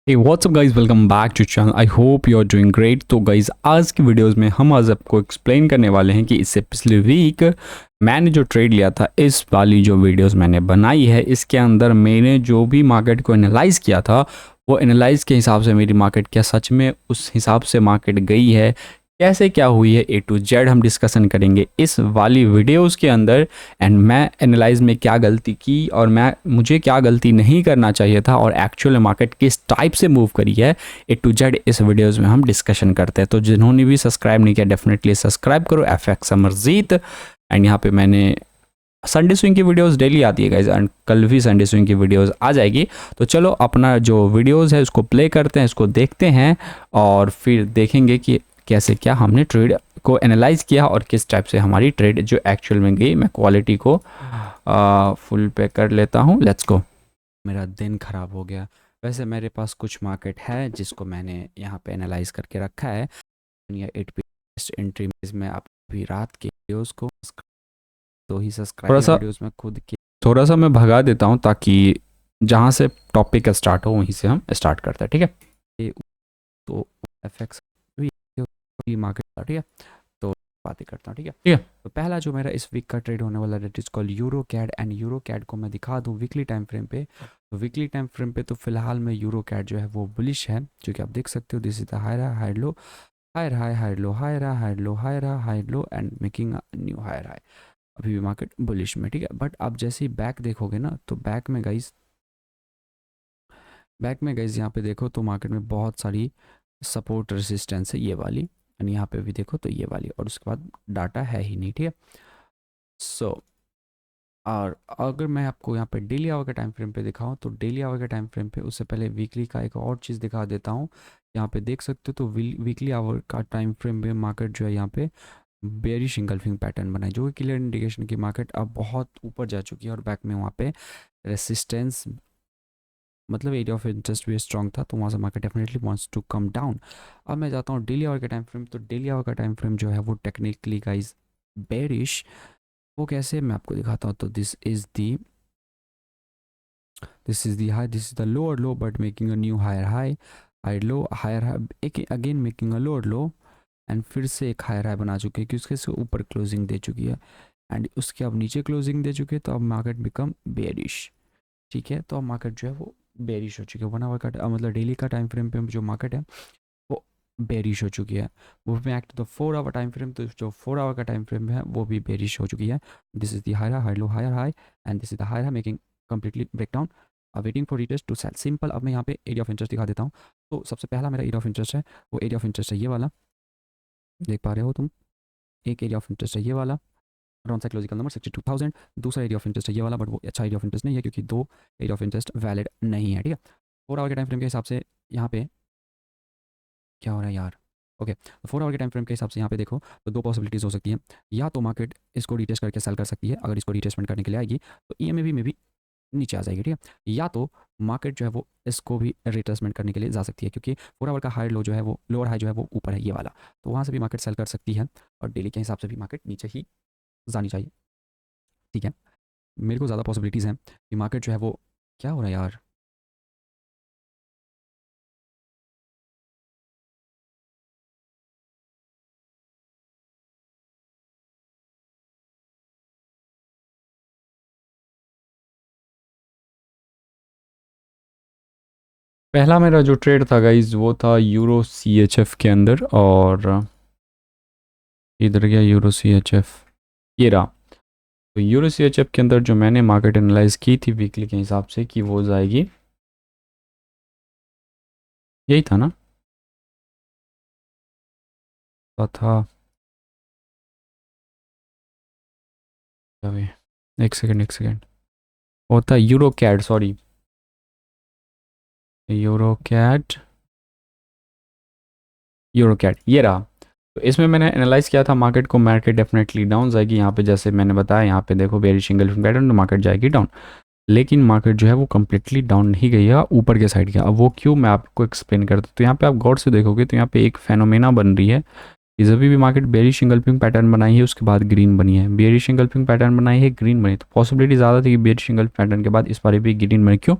Hey what's up guys, welcome back to channel. I hope you are doing great. तो guys आज की videos में हम आज आपको एक्सप्लेन करने वाले हैं कि इससे पिछले वीक मैंने जो ट्रेड लिया था, इस वाली जो वीडियोस मैंने बनाई है इसके अंदर मैंने जो भी मार्केट को एनालाइज किया था वो एनालाइज के हिसाब से मेरी मार्केट क्या सच में उस हिसाब से मार्केट गई है, कैसे क्या हुई है, A to Z हम डिस्कशन करेंगे इस वाली वीडियोस के अंदर। एंड मैं एनालाइज में क्या गलती की और मुझे क्या गलती नहीं करना चाहिए था और एक्चुअल मार्केट किस टाइप से मूव करी है, A to Z इस वीडियोस में हम डिस्कशन करते हैं। तो जिन्होंने भी सब्सक्राइब नहीं किया डेफिनेटली सब्सक्राइब करो, FX अमरजीत। एंड यहाँ पे मैंने संडे स्विंग की वीडियोस डेली आती है गाइज, एंड कल भी संडे स्विंग की वीडियोस आ जाएगी। तो चलो अपना जो वीडियोस है उसको प्ले करते हैं, इसको देखते हैं और फिर देखेंगे कि कैसे क्या हमने ट्रेड को एनालाइज किया और किस टाइप से हमारी ट्रेड जो एक्चुअल में गई। मैं क्वालिटी को फुल पे कर लेता हूँ, लेट्स गो। मेरा दिन ख़राब हो गया। वैसे मेरे पास कुछ मार्केट है जिसको मैंने यहाँ पे एनालाइज करके रखा है। 8 एंट्री में आप भी रात के वीडियोस को तो ही सब्सक्राइब वीडियोस में खुद की थोड़ा सा मैं भगा देता हूँ ताकि जहाँ से टॉपिक स्टार्ट हो वहीं से हम स्टार्ट करते हैं, ठीक है। तो FX मार्केट, ठीक है, तो बातें करता हूँ, ठीक है। तो पहला जो मेरा इस वीक का ट्रेड होने वाला it is called euro CAD. And euro CAD को मैं दिखा दूँ वीकली टाइम फ्रेम पे। तो वीकली टाइम फ्रेम पे तो फिलहाल में यूरो कैड जो है वो बुलिश है, जो कि आप देख सकते हो। This is the higher high low, higher high, higher low, higher higher low, higher higher low and making new higher high. अभी भी मार्केट बुलिश में, ठीक है। बट आप जैसे ही बैक देखोगे ना तो बैक में गाइज यहाँ पे देखो तो मार्केट में बहुत सारी सपोर्ट रेजिस्टेंस है, ये वाली, एंड यहाँ पे भी देखो तो ये वाली, और उसके बाद डाटा है ही नहीं, ठीक है। सो और अगर मैं आपको यहाँ पे डेली आवर के टाइम फ्रेम पे दिखाऊं तो डेली आवर के टाइम फ्रेम पे उससे पहले वीकली का एक और चीज़ दिखा देता हूँ। यहाँ पे देख सकते हो तो वीकली आवर का टाइम फ्रेम में मार्केट जो है यहाँ पे बेरिश इंगल्फिंग पैटर्न बनाई, जो कि क्लियर इंडिकेशन की मार्केट अब बहुत ऊपर जा चुकी है और बैक में वहाँ पे रेसिस्टेंस मतलब एरिया ऑफ इंटरेस्ट भी स्ट्रॉन्ग था, तो वहाँ से market definitely wants to come down. अब मैं जाता हूँ डेली आवर का टाइम फ्रेम। तो डेली आवर का टाइम फ्रेम जो है वो टेक्निकली गाइज बेरिश, वो कैसे मैं आपको दिखाता हूँ। तो this is the high, this is the lower low but making a new higher high, higher low, higher high, एक again making a lower low and फिर से एक हायर हाई बना चुकी है कि उसके से ऊपर क्लोजिंग दे चुकी है एंड उसके अब नीचे क्लोजिंग दे चुकी है। तो अब मार्केट बिकम बेरिश, ठीक है। तो अब मार्केट जो है वो बेरिश हो चुकी है। 1 आवर का मतलब डेली का टाइम फ्रेम पे जो मार्केट है वो बेरिश हो चुकी है। वो भी act the 4 hour time frame, तो जो 4 आवर का टाइम फ्रेम है वो भी बेरिश हो चुकी है। This is the higher high low, higher high and this is the higher high making completely breakdown, waiting for retest to sell. Simple. अब मैं यहाँ पे एरिया ऑफ इंटरेस्ट दिखा देता हूँ। तो सबसे पहला मेरा एरिया ऑफ इंटरेस्ट है, वो एरिया ऑफ इंटरेस्ट है ये वाला, देख पा रहे हो तुम। एक एरिया ऑफ इंटरेस्ट है ये वाला, अराउंड साइकोलॉजिकल नंबर 62,000। दूसरा एरिया ऑफ इंटरेस्ट है ये वाला, बट वो अच्छा एरिया ऑफ इंटरेस्ट नहीं है क्योंकि दो एरिया ऑफ इंटरेस्ट वैलिड नहीं है, ठीक है। 4 आवर के टाइम फ्रेम के हिसाब से यहाँ पे क्या हो रहा है यार, ओके। तो 4 आवर के टाइम फ्रेम के हिसाब से यहाँ पे देखो तो दो पॉसिबिलिटीज़ हो सकती हैं। या तो मार्केट इसको रिटेस्ट करके सेल कर सकती है, अगर इसको रिटेस्टमेंट करने के लिए आएगी तो EMA में भी नीचे आ जाएगी, ठीक है। या तो मार्केट जो है वो इसको भी रिट्रेसमेंट करने के लिए जा सकती है, क्योंकि 4 आवर का हायर लो जो है वो लोअर हाई जो है वो ऊपर है ये वाला, तो वहाँ से भी मार्केट सेल कर सकती है और डेली के हिसाब से भी मार्केट नीचे ही जानी चाहिए, ठीक है। मेरे को ज़्यादा पॉसिबिलिटीज़ हैं कि मार्केट जो है वो क्या हो रहा है यार, पहला मेरा जो ट्रेड था गाइज वो था यूरो CHF के अंदर, और इधर गया यूरो CHF, ये रहा। तो यूरो CHF के अंदर जो मैंने मार्केट एनालाइज की थी वीकली के हिसाब से कि वो जाएगी, यही था ना, था अभी एक सेकेंड वो था euro CAD, sorry euro CAD, euro CAD ये रहा। तो इसमें मैंने एनालाइज किया था मार्केट को, मार्केट डेफिनेटली डाउन जाएगी। यहाँ पे जैसे मैंने बताया, यहाँ पे देखो बेरिश इंगल्फिंग पैटर्न, तो मार्केट जाएगी डाउन। लेकिन मार्केट जो है वो कम्प्लीटली डाउन नहीं गई है, ऊपर के साइड गया। अब वो क्यों, मैं आपको एक्सप्लेन करता हूँ। तो यहाँ पे आप गौर से देखोगे तो यहाँ पे एक फेनोमेना बन रही है कि जब भी मार्केट बेरिश इंगल्फिंग पैटर्न बनाई है उसके बाद ग्रीन बनी है, बेरिश इंगल्फिंग पैटर्न बनाई है ग्रीन बनी, तो पॉसिबिलिटी ज़्यादा थी कि बेरिश इंगल्फिंग पैटर्न के बाद इस बार भी ग्रीन बनी। क्यों,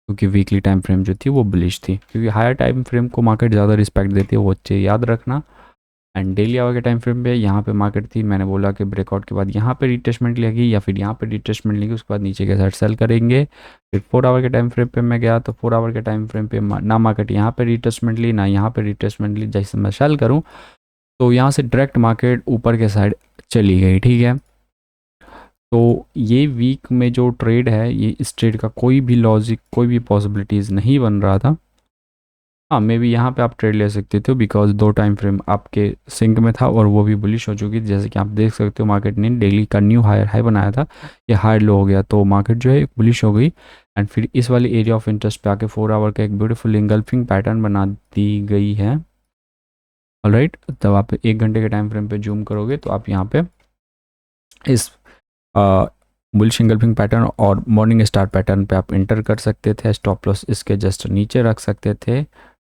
क्योंकि वीकली टाइम फ्रेम जो थी वो बुलिश थी, क्योंकि हायर टाइम फ्रेम को मार्केट ज़्यादा रिस्पेक्ट देती है, वो अच्छे याद रखना। एंड डेली आवर के टाइम फ्रेम पे यहाँ पे मार्केट थी, मैंने बोला कि ब्रेकआउट के बाद यहाँ पे रिट्रेसमेंट लेगी या फिर यहाँ पे रिट्रेसमेंट लेगी, उसके बाद नीचे के साइड सेल करेंगे। फिर 4 आवर के टाइम फ्रेम पे मैं गया तो 4 आवर के टाइम फ्रेम पे ना मार्केट यहाँ पे रिट्रेसमेंट ली ना यहाँ पे रिट्रेसमेंट ली। जैसे मैं सेल करूँ तो यहाँ से डायरेक्ट मार्केट ऊपर के साइड चली गई, ठीक है। तो ये वीक में जो ट्रेड है, ये इस ट्रेड का कोई भी लॉजिक, कोई भी पॉसिबिलिटीज़ नहीं बन रहा था। हाँ, मे बी यहाँ पे आप ट्रेड ले सकते थे बिकॉज 2 टाइम फ्रेम आपके सिंक में था और वो भी बुलिश हो चुकी थी। जैसे कि आप देख सकते हो मार्केट ने डेली का न्यू हायर हाई बनाया था, ये हायर लो हो गया तो मार्केट जो है बुलिश हो गई। एंड फिर इस वाले एरिया ऑफ इंटरेस्ट पे आके 4 आवर का एक ब्यूटीफुल इंगल्फिंग पैटर्न बना दी गई है। ऑलराइट, तब आप 1 घंटे के टाइम फ्रेम पे जूम करोगे तो आप यहाँ पे इस बुलिश इंगल्फिंग पैटर्न और मॉर्निंग स्टार पैटर्न पे आप इंटर कर सकते थे। स्टॉप लॉस इसके जस्ट नीचे रख सकते थे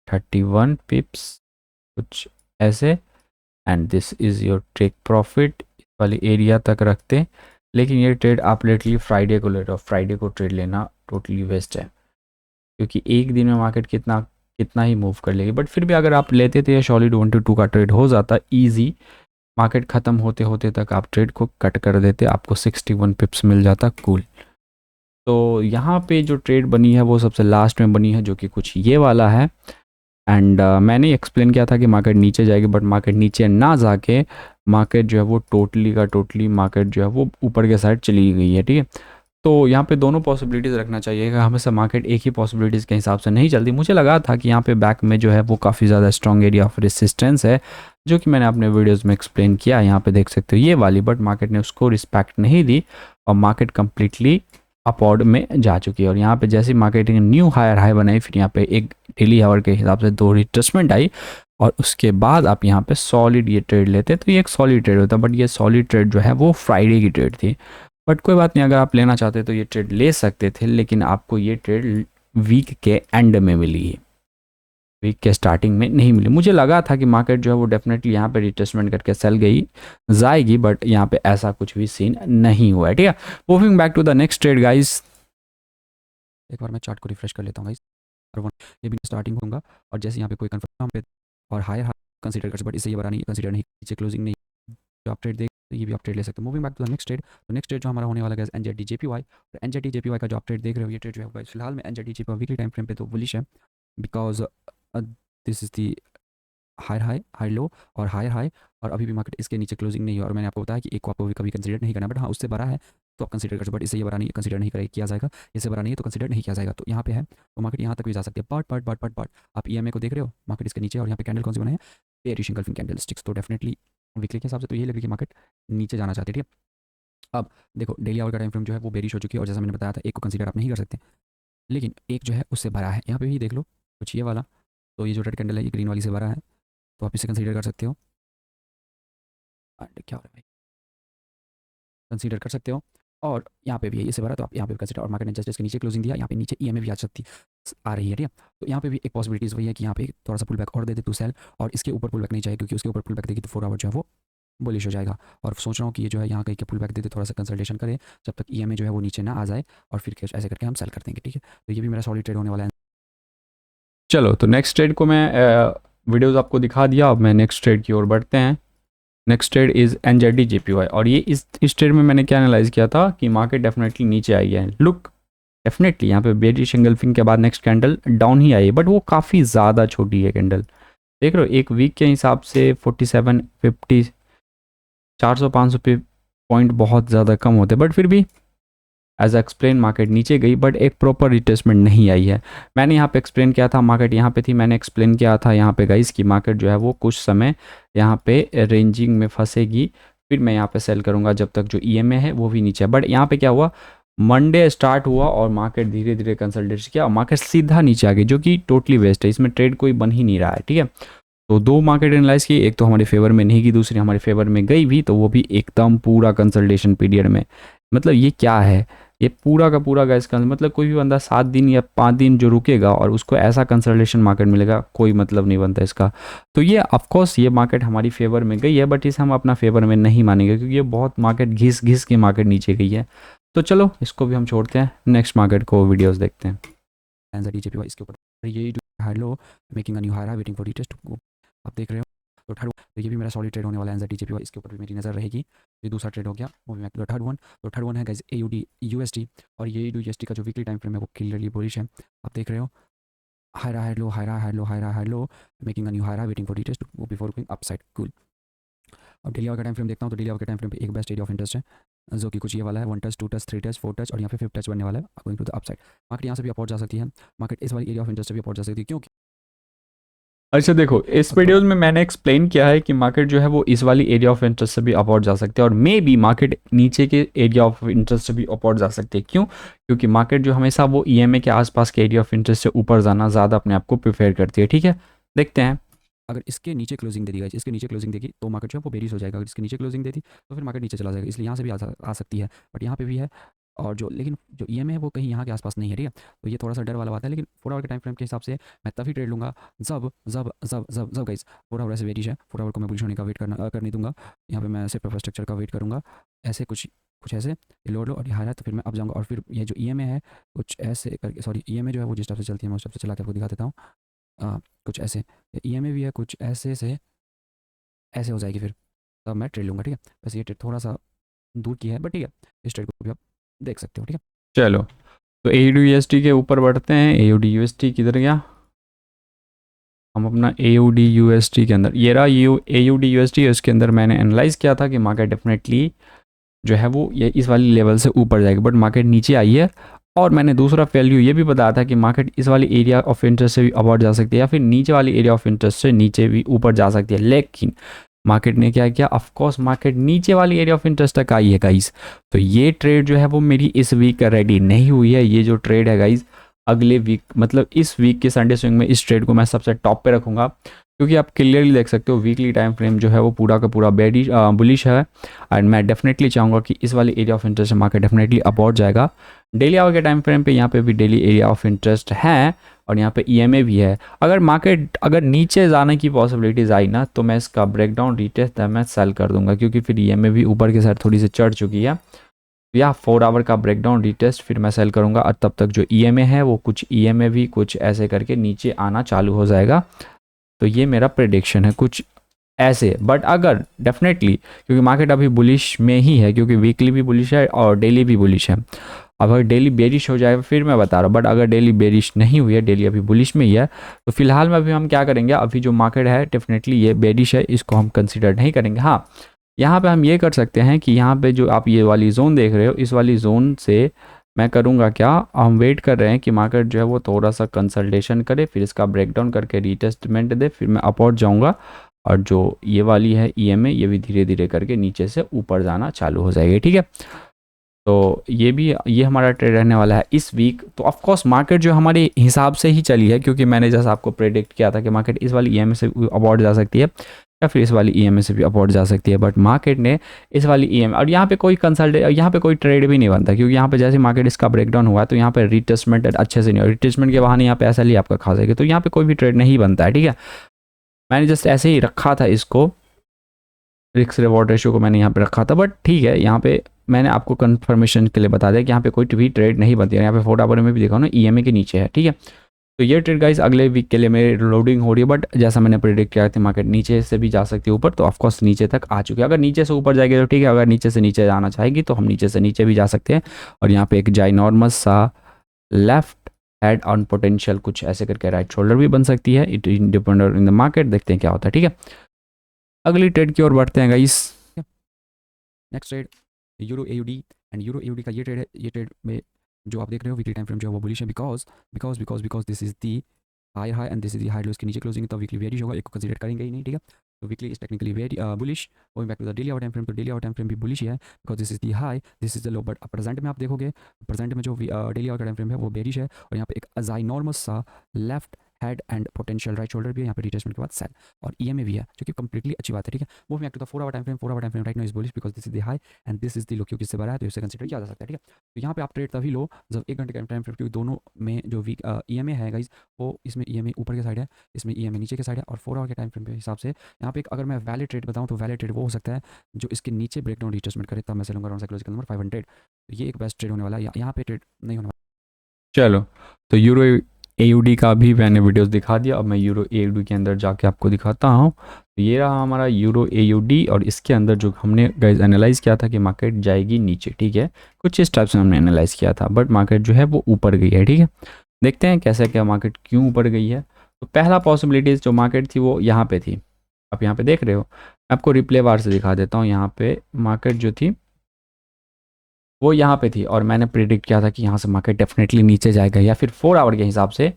31 पिप्स कुछ ऐसे, and this is your take profit वाले एरिया तक रखते। लेकिन ये ट्रेड आप लेटली फ्राइडे को ले रहे हो, फ्राइडे को ट्रेड लेना टोटली वेस्ट है, क्योंकि एक दिन में मार्केट कितना ही मूव कर लेगी। बट फिर भी अगर आप लेते थे सॉलिड 1 to 2 का ट्रेड हो जाता ईजी, मार्केट ख़त्म होते होते तक आप ट्रेड को कट कर देते, आपको 61 पिप्स मिल जाता कूल। तो यहाँ पे जो ट्रेड बनी है वो सबसे लास्ट में बनी है, जो कि कुछ ये वाला है। एंड मैंने एक्सप्लेन किया था कि मार्केट नीचे जाएगी, बट मार्केट नीचे ना जाके मार्केट जो है वो टोटली मार्केट जो है वो ऊपर के साइड चली गई है, ठीक है। तो यहाँ पे दोनों पॉसिबिलिटीज़ रखना चाहिए, हमेशा मार्केट एक ही पॉसिबिलिटीज़ के हिसाब से नहीं चलती। मुझे लगा था कि यहाँ पे बैक में जो है वो काफ़ी ज़्यादा स्ट्रॉन्ग एरिया ऑफ रेसिस्टेंस है, जो कि मैंने अपने वीडियोस में एक्सप्लेन किया। यहाँ पे देख सकते हो ये वाली, बट मार्केट ने उसको रिस्पेक्ट नहीं दी और मार्केट कम्प्लीटली अपॉर्ड में जा चुकी है। और यहाँ पे जैसे मार्केट ने न्यू हायर हाई बनाई, फिर यहाँ पे एक डेली आवर के हिसाब से 2 रिट्रेसमेंट आई और उसके बाद आप यहाँ पे सॉलिड ये ट्रेड लेते तो ये एक सॉलिड ट्रेड होता। बट ये सॉलिड ट्रेड जो है वो फ्राइडे की ट्रेड थी। बट कोई बात नहीं, अगर आप लेना चाहते तो ये ट्रेड ले सकते थे, लेकिन आपको ये ट्रेड वीक के एंड में मिली है, वीक के स्टार्टिंग में नहीं मिली। मुझे लगा था कि मार्केट जो है वो डेफिनेटली यहाँ पे रिट्रेसमेंट करके सेल जाएगी, बट यहाँ पे ऐसा कुछ भी सीन नहीं हुआ है, ठीक है। Moving back to the next trade guys, एक बार मैं चार्ट को रिफ्रेश कर लेता हूँ गाइस। ये भी स्टार्टिंग होगा और जैसे यहाँ पे कोई कंफर्म पे और हायर कंसीडर कर, बट इससे ये बड़ा नहीं कंसीडर नहीं, नीचे क्लोजिंग नहीं, जो आप ट्रेड देख तो ये भी आप ट्रेड ले सकते हो। Moving back to the next trade, तो नेक्स्ट ट्रेड जो हमारा होने वाला है एनजेडी जेपीवाई। और एनजेडी जेपीवाई का जो आप ट्रेड देख रहे हो, ये ट्रेड जो है फिलहाल में NZD JPY weekly time frame पे तो बुलिश है, because this is the higher high, high low और हायर हाई, और अभी भी मार्केट इसके नीचे क्लोजिंग नहीं है। और मैंने आपको बताया कि एक को आपको कभी कंसीडर नहीं करना, बट हाँ उससे बड़ा है तो आप कंसीडर कर सकते, बट इससे ये बड़ा नहीं कंसीडर नहीं किया जाएगा, इससे बड़ा नहीं है तो कंसीडर नहीं किया जाएगा। तो यहाँ पे है तो मार्केट यहाँ तक भी जा सकती है। बट आप ईएमए को देख रहे हो, मार्केट इसके नीचे और यहाँ पे कैंडल कौन से बने हैं, बेयरिश इंगल्फिंग कैंडल स्टिक्स। तो डेफिनेटली वीकली के हिसाब से तो यही लग रही है कि मार्केट नीचे जाना चाहती है, ठीक है। अब देखो डेली आवर का टाइम फ्रेम जो है वो बेरिश हो चुकी है, और जैसा मैंने बताया था एक को कंसीडर आप नहीं कर सकते, लेकिन एक जो है उससे बड़ा है। यहाँ पे भी देख लो कुछ ये वाला, तो ये जो रेड कैंडल है ये ग्रीन वाली से बड़ा है, तो आप इसे कंसीडर कर सकते हो। क्या हो रहा है भाई, कंसीडर कर सकते हो। और यहाँ पे भी है इससे बड़ा, तो आप यहाँ पे कंसीडर। और मार्केट ने जस्ट इसके नीचे क्लोजिंग दिया, यहाँ पे नीचे ईएमए भी आ रही है, ठीक है। तो यहाँ पे भी एक पॉसिबिलिटीज़ वही है कि यहाँ पे थोड़ा सा पुल बैक और दे दे टू सेल, और इसके ऊपर पुल बैक नहीं चाहिए, क्योंकि उसके ऊपर पुल बैक देगी तो 4 आवर जो है वो बुलिश हो जाएगा। और सोच रहा हूँ कि ये जो है यहाँ कहीं के पुल बैक दे दे, थोड़ा सा कंसल्टेशन करें जब तक ईएमए जो है वो नीचे ना आ जाए, और फिर ऐसे करके हम सेल कर देंगे, ठीक है। तो ये भी मेरा सॉलिड ट्रेड होने वाला है। चलो तो नेक्स्ट ट्रेड को मैं वीडियोज़ आपको दिखा दिया, अब मैं नेक्स्ट ट्रेड की ओर बढ़ते हैं। Next trade is NZD JPY, और ये इस ट्रेड में मैंने क्या एनालाइज किया था कि मार्केट डेफिनेटली नीचे आई है। लुक डेफिनेटली यहाँ पे बेरिश इंगल्फिंग के बाद नेक्स्ट कैंडल डाउन ही आई है, बट वो काफ़ी ज़्यादा छोटी है कैंडल। देख रहे हो एक वीक के हिसाब से 47, 50, 400-500 पॉइंट बहुत ज़्यादा कम होते, बट फिर भी एज एक्सप्लेन मार्केट नीचे गई, बट एक प्रॉपर रिट्रेसमेंट नहीं आई है। मैंने यहाँ पे एक्सप्लेन किया था, मार्केट यहाँ पे थी, मैंने एक्सप्लेन किया था यहाँ पे गाइस कि मार्केट जो है वो कुछ समय यहाँ पे रेंजिंग में फंसेगी, फिर मैं यहाँ पे सेल करूँगा जब तक जो ईएमए है वो भी नीचे है। बट यहाँ पे क्या हुआ, मंडे स्टार्ट हुआ और मार्केट धीरे धीरे कंसल्टेशन किया और मार्केट सीधा नीचे आ गई, जो कि टोटली वेस्ट है, इसमें ट्रेड कोई बन ही नहीं रहा है, ठीक है। तो 2 मार्केट एनालाइज की, एक तो हमारे फेवर में नहीं की, दूसरी हमारे फेवर में गई भी, तो वो भी एकदम पूरा कंसल्टेशन पीरियड में। मतलब ये क्या है, ये पूरा का पूरा गैस का मतलब कोई भी बंदा 7 दिन या 5 दिन जो रुकेगा और उसको ऐसा कंसल्टेशन मार्केट मिलेगा, कोई मतलब नहीं बनता इसका। तो ये ऑफकोर्स ये मार्केट हमारी फेवर में गई है, बट इसे हम अपना फेवर में नहीं मानेंगे, क्योंकि ये बहुत मार्केट घिस के मार्केट नीचे गई है। तो चलो इसको भी हम छोड़ते हैं, नेक्स्ट मार्केट को वीडियोज़ देखते हैं। NZDJPY इसके ऊपर ये high low making a new high waiting for retest. आप देख रहे हो तो थर्ड, तो ये भी मेरा सॉलिड ट्रेड होने वाला है NZDJPY, इसके ऊपर भी मेरी नज़र रहेगी। ये दूसरा ट्रेड हो गया, वो भी मैं थर्ड वन। तो थर्ड वन है गाइस AUD USD, और ये AUD USD का जो वीकली टाइम फ्रेम है वो क्लियरली बुलिश है। आप देख रहे हो high low high low making a new high waiting for retest before going upside. Cool. अब डेली आवर का टाइम फ्रेम देखता हूँ, तो डेली आवर के टाइम फ्रेम पे एक बेस्ट एरिया ऑफ इंटरेस्ट है जो कि कुछ ये वाला है 1 टच 2 टच 3 टच 4 टच, और यहाँ पे 5 टच बनने वाला है going to the upside. Market यहाँ से भी अपॉर्ड जा सकती है, मार्केट इस वाली एरिया ऑफ इंटरेस्ट से भी अपॉर्ड जा सकती है, क्योंकि अच्छा देखो इस वीडियोस में मैंने एक्सप्लेन किया है कि मार्केट जो है वो इस वाली एरिया ऑफ इंटरेस्ट से भी अपॉर्ड जा सकती है, और मे बी मार्केट नीचे के एरिया ऑफ इंटरेस्ट से भी अपॉर्ड जा सकती है। क्यों? क्योंकि मार्केट जो हमेशा वो EMA के आसपास के एरिया ऑफ इंटरेस्ट से ऊपर जाना ज़्यादा अपने आप को प्रिफेयर करती है। ठीक है, देखते हैं। अगर इसके नीचे क्लोजिंग दे दी, इसके नीचे क्लोजिंग देगी तो मार्केट जो है वो बेरिश हो जाएगा। अगर इसके नीचे क्लोजिंग देती तो फिर मार्केट नीचे चला जाएगा, इसलिए यहाँ से भी आ सकती है, बट यहाँ पे भी है। और जो लेकिन जो EMA है वो कहीं यहाँ के आसपास नहीं है, ठीक है। तो ये थोड़ा सा डर वाला बात है, लेकिन 4 आवर के टाइम फ्रेम के हिसाब से मैं तभी ट्रेड लूँगा जब जब जब जब जब गाइस 4 आवर ऐसे बेरिश है, 4 आवर को मैं बुलिश होने का वेट करने दूंगा। यहाँ पे मैं सिर्फ स्ट्रक्चर का वेट करूँगा, ऐसे कुछ कुछ ऐसे लोड लो और ये हाई है, तो फिर मैं अब जाऊँगा। और फिर ये जो EMA है कुछ ऐसे करके, सॉरी EMA जो है वो जिस टाइप से चलती है मैं उस टाइप से चला के आपको दिखा देता हूँ। कुछ ऐसे EMA भी है, कुछ ऐसे से ऐसे हो जाएगी, फिर तब मैं ट्रेड लूँगा, ठीक है। वैसे ये ट्रेड थोड़ा सा दूर की है, बट ठीक है, इस ट्रेड को भी आप देख सकते हो, ठीक है। चलो तो AUD USD के ऊपर बढ़ते हैं। AUD USD किधर गया? हम अपना AUD USD के अंदर, ये रहा AUD USD, उसके अंदर मैंने एनालाइज किया था कि मार्केट डेफिनेटली जो है वो ये इस वाली लेवल से ऊपर जाएगी, बट मार्केट नीचे आई है। और मैंने दूसरा वैल्यू ये भी बताया था कि मार्केट इस वाली एरिया ऑफ इंटरेस्ट से भी अपवर्ड जा सकती है, या फिर नीचे वाली एरिया ऑफ इंटरेस्ट से नीचे भी ऊपर जा सकती है। लेकिन मार्केट ने क्या किया? ऑफ कोर्स मार्केट नीचे वाली एरिया ऑफ इंटरेस्ट तक आई है गाइस। तो ये ट्रेड जो है वो मेरी इस वीक रेडी नहीं हुई है। ये जो ट्रेड है गाइस अगले वीक, मतलब इस वीक के संडे स्विंग में इस ट्रेड को मैं सबसे टॉप पे रखूंगा, क्योंकि आप क्लियरली देख सकते हो वीकली टाइम फ्रेम जो है वो पूरा का पूरा बुलिश है। एंड मैं डेफिनेटली चाहूँगा कि इस वाली area of interest market definitely upward जाएगा। डेली आवर के टाइम फ्रेम पे यहाँ पे भी डेली एरिया ऑफ इंटरेस्ट है, और यहाँ पे EMA भी है। अगर मार्केट अगर नीचे जाने की पॉसिबिलिटीज़ आई ना, तो मैं इसका ब्रेकडाउन रिटेस्ट मैं सेल कर दूंगा, क्योंकि फिर EMA भी ऊपर के साइड थोड़ी सी चढ़ चुकी है। या 4 आवर का ब्रेकडाउन रिटेस्ट फिर मैं सेल करूंगा, और तब तक जो EMA है वो कुछ EMA भी कुछ ऐसे करके नीचे आना चालू हो जाएगा। तो ये मेरा प्रेडिक्शन है कुछ ऐसे। बट अगर डेफिनेटली, क्योंकि मार्केट अभी बुलिश में ही है, क्योंकि वीकली भी बुलिश है और डेली भी बुलिश है। अब अगर डेली बेरिश हो जाए फिर मैं बता रहा हूँ, बट अगर डेली बेरिश नहीं हुई है, डेली अभी बुलिश में ही है, तो फिलहाल में अभी हम क्या करेंगे, अभी जो मार्केट है डेफिनेटली ये बेरिश है, इसको हम कंसिडर नहीं करेंगे। हाँ, यहाँ पे हम ये कर सकते हैं कि यहाँ पे जो आप ये वाली जोन देख रहे हो, इस वाली जोन से मैं करूँगा क्या, हम वेट कर रहे हैं कि मार्केट जो है वो थोड़ा सा कंसल्टेशन करे, फिर इसका ब्रेकडाउन करके रीटेस्टमेंट दे, फिर मैं अपवर्ड जाऊँगा। और जो ये वाली है EMA, ये भी धीरे धीरे करके नीचे से ऊपर जाना चालू हो जाएगी, ठीक है। तो ये हमारा ट्रेड रहने वाला है इस वीक। तो ऑफ कोर्स मार्केट जो हमारे हिसाब से ही चली है, क्योंकि मैंने जैसा आपको प्रेडिक्ट किया था कि मार्केट इस वाली EMA से अपवर्ड जा सकती है, या फिर इस वाली EMA से भी अपवर्ड जा सकती है। बट मार्केट ने इस वाली EMA, और यहाँ पे कोई यहाँ पे कोई ट्रेड भी नहीं बनता, क्योंकि यहाँ पे जैसे मार्केट इसका ब्रेकडाउन हुआ है, तो यहाँ पे रिटेस्टमेंट अच्छे से नहीं हो, रिटेस्टमेंट के बहाने यहाँ पे ऐसा ही आपका खा जाएगा, तो यहाँ पे कोई भी ट्रेड नहीं बनता है, ठीक है। मैंने जस्ट ऐसे ही रखा था इसको, रिस्क रिवॉर्ड रेशियो को मैंने यहाँ पे रखा था, बट ठीक है, यहाँ पे मैंने आपको कंफर्मेशन के लिए बता दिया कि यहाँ पे कोई भी ट्रेड नहीं बनती है। यहाँ पे 4 आवर में भी देखा ना EMA के नीचे है, ठीक है। तो ये ट्रेड गाइस अगले वीक के लिए मेरी लोडिंग हो रही है, बट जैसा मैंने प्रेडिक्ट किया था मार्केट नीचे से भी जा सकती है ऊपर, तो ऑफकोर्स नीचे तक आ चुकी है। अगर नीचे से ऊपर जाएगी तो ठीक है, अगर नीचे से नीचे जाना चाहेगी तो हम नीचे से नीचे भी जा सकते हैं। और यहाँ पे एक जाइनॉर्मस सा लेफ्ट हेड ऑन पोटेंशियल कुछ ऐसे करके राइट शोल्डर भी बन सकती है। It depend in the market, देखते हैं क्या होता है, ठीक है। अगली ट्रेड की ओर बढ़ते हैं guys. Next trade euro AUD, and euro AUD का ये ट्रेड है। ये ट्रेड में जो आप देख रहे हो वीकली टाइम फ्रेम जो है वो बुलिश है, because this is the high and this is the high low, इसके नीचे क्लोजिंग, तो वीकली वेरिश होगा, एक को कंसीडर करेंगे ही नहीं, ठीक है। तो weekly is technically very bullish. Going back to the daily hour time frame, तो डेली आवर टाइम फ्रेम भी बुलिश ही है, because this is the high, this is the low. But present में आप देखोगे, प्रेजेंट में जो डेली आवर का टाइम फ्रेम है वो बेरिश है, और यहाँ पे एक जाइनॉर्मस सा left head and potential right shoulder भी है, यहाँ पे रिट्रेसमेंट के बाद सेल, और EMA भी है, जो कि कंप्लीटली अच्छी बात है, ठीक है। Moving back to the 4 hour time frame, 4 hour time frame right now is bullish, because this is the high and this is the low, क्योंकि इससे बड़ा है तो इसे कंसीडर किया जा सकता है, ठीक है। तो यहाँ पे आप ट्रेड तभी लो जब 1 घंटे का टाइम फ्रेम, क्योंकि दोनों में जो वीक EMA है गाइज, वो इसमें EMA ऊपर के साइड है, इसमें EMA नीचे के साइड है। और 4 आवर के टाइम फ्रेम के हिसाब से यहाँ पे अगर मैं वैलिड ट्रेड बताऊँ तो वैलिड ट्रेड वो हो सकता है जो इसके नीचे ब्रेकडाउन रिट्रेसमेंट करे, तब मैं चलूँगा अराउंड साइकोलॉजिकल नंबर 500। तो ये एक बेस्ट ट्रेड होने वाला है, यहाँ पे ट्रेड नहीं होने वाला। चलो, तो यूरो AUD का भी मैंने वीडियोस दिखा दिया। अब मैं यूरो AUD के अंदर जाके आपको दिखाता हूँ। तो ये रहा हमारा यूरो AUD और इसके अंदर जो हमने गाइस एनालाइज़ किया था कि मार्केट जाएगी नीचे, ठीक है। कुछ इस टाइप से हमने एनालाइज़ किया था, बट मार्केट जो है वो ऊपर गई है, ठीक है। देखते हैं कैसे क्या मार्केट क्यों ऊपर गई है। तो पहला पॉसिबिलिटीज़ जो मार्केट थी वो यहाँ पे थी, आप यहाँ पे देख रहे हो। मैं आपको रिप्ले बार से दिखा देता हूँ। यहाँ पे मार्केट जो थी वो यहाँ पे थी और मैंने प्रिडिक्ट किया था कि यहाँ से मार्केट डेफिनेटली नीचे जाएगा, या फिर 4 आवर के हिसाब से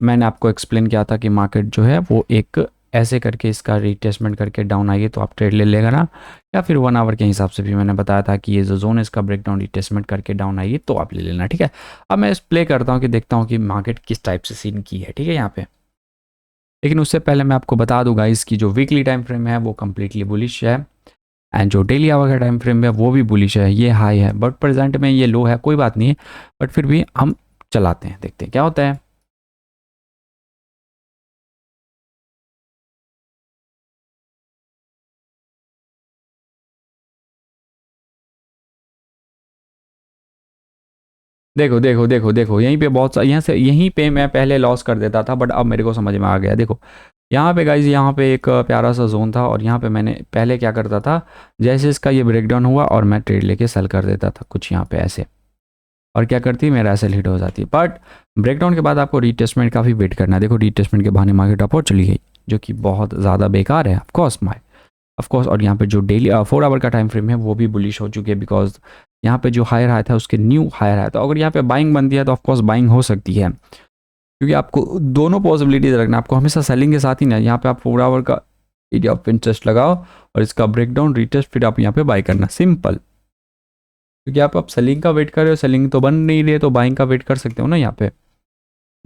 मैंने आपको एक्सप्लेन किया था कि मार्केट जो है वो एक ऐसे करके इसका रिटेस्टमेंट करके डाउन आएगी तो आप ट्रेड ले लेगा ना, या फिर 1 आवर के हिसाब से भी मैंने बताया था कि ये जो जोन है इसका ब्रेकडाउन रिटेस्टमेंट करके डाउन आएगी तो आप ले लेना, ठीक है। अब मैं इस प्ले करता हूँ कि देखता हूँ कि मार्केट किस टाइप से सीन की है, ठीक है यहाँ पे। लेकिन उससे पहले मैं आपको बता दूंगा इसकी जो वीकली टाइम फ्रेम है वो कम्प्लीटली बुलिश है, एंड जो डेली आवर का टाइम फ्रेम है वो भी बुलिश है। ये हाई है बट प्रेजेंट में ये लो है, कोई बात नहीं है, बट फिर भी हम चलाते हैं, देखते हैं क्या होता है। देखो देखो देखो देखो, यहीं पे बहुत सा, यहाँ से यहीं पे मैं पहले लॉस कर देता था, बट अब मेरे को समझ में आ गया। देखो यहाँ पे गाइज, यहाँ पे एक प्यारा सा जोन था और यहाँ पे मैंने पहले क्या करता था, जैसे इसका ये ब्रेकडाउन हुआ और मैं ट्रेड लेके सेल कर देता था कुछ यहाँ पे ऐसे, और क्या करती मेरा ऐसे हिट हो जाती। बट ब्रेकडाउन के बाद आपको रीटेस्टमेंट का भी वेट करना है। देखो रीटेस्टमेंट के बहाने मार्केट अप और चली गई, जो कि बहुत ज़्यादा बेकार है ऑफकोर्स। और यहाँ पे जो डेली 4 आवर का टाइम फ्रेम है वो भी बुलिश हो चुकी है, बिकॉज यहाँ पे जो हायर आया था उसके न्यू हायर आया था। अगर यहाँ पे बाइंग बनती है तो ऑफकोर्स बाइंग हो सकती है, क्योंकि आपको दोनों पॉसिबिलिटीज रखना, आपको हमेशा सेलिंग के साथ ही ना, यहाँ पे आप 4 आवर का एरिया ऑफ इंटरेस्ट लगाओ और इसका ब्रेकडाउन रीटेस्ट, फिर आप यहाँ पे बाई करना, सिंपल। क्योंकि आप सेलिंग का वेट कर रहे हो, सेलिंग तो बन नहीं रही है तो बाइंग का वेट कर सकते हो ना। यहाँ पे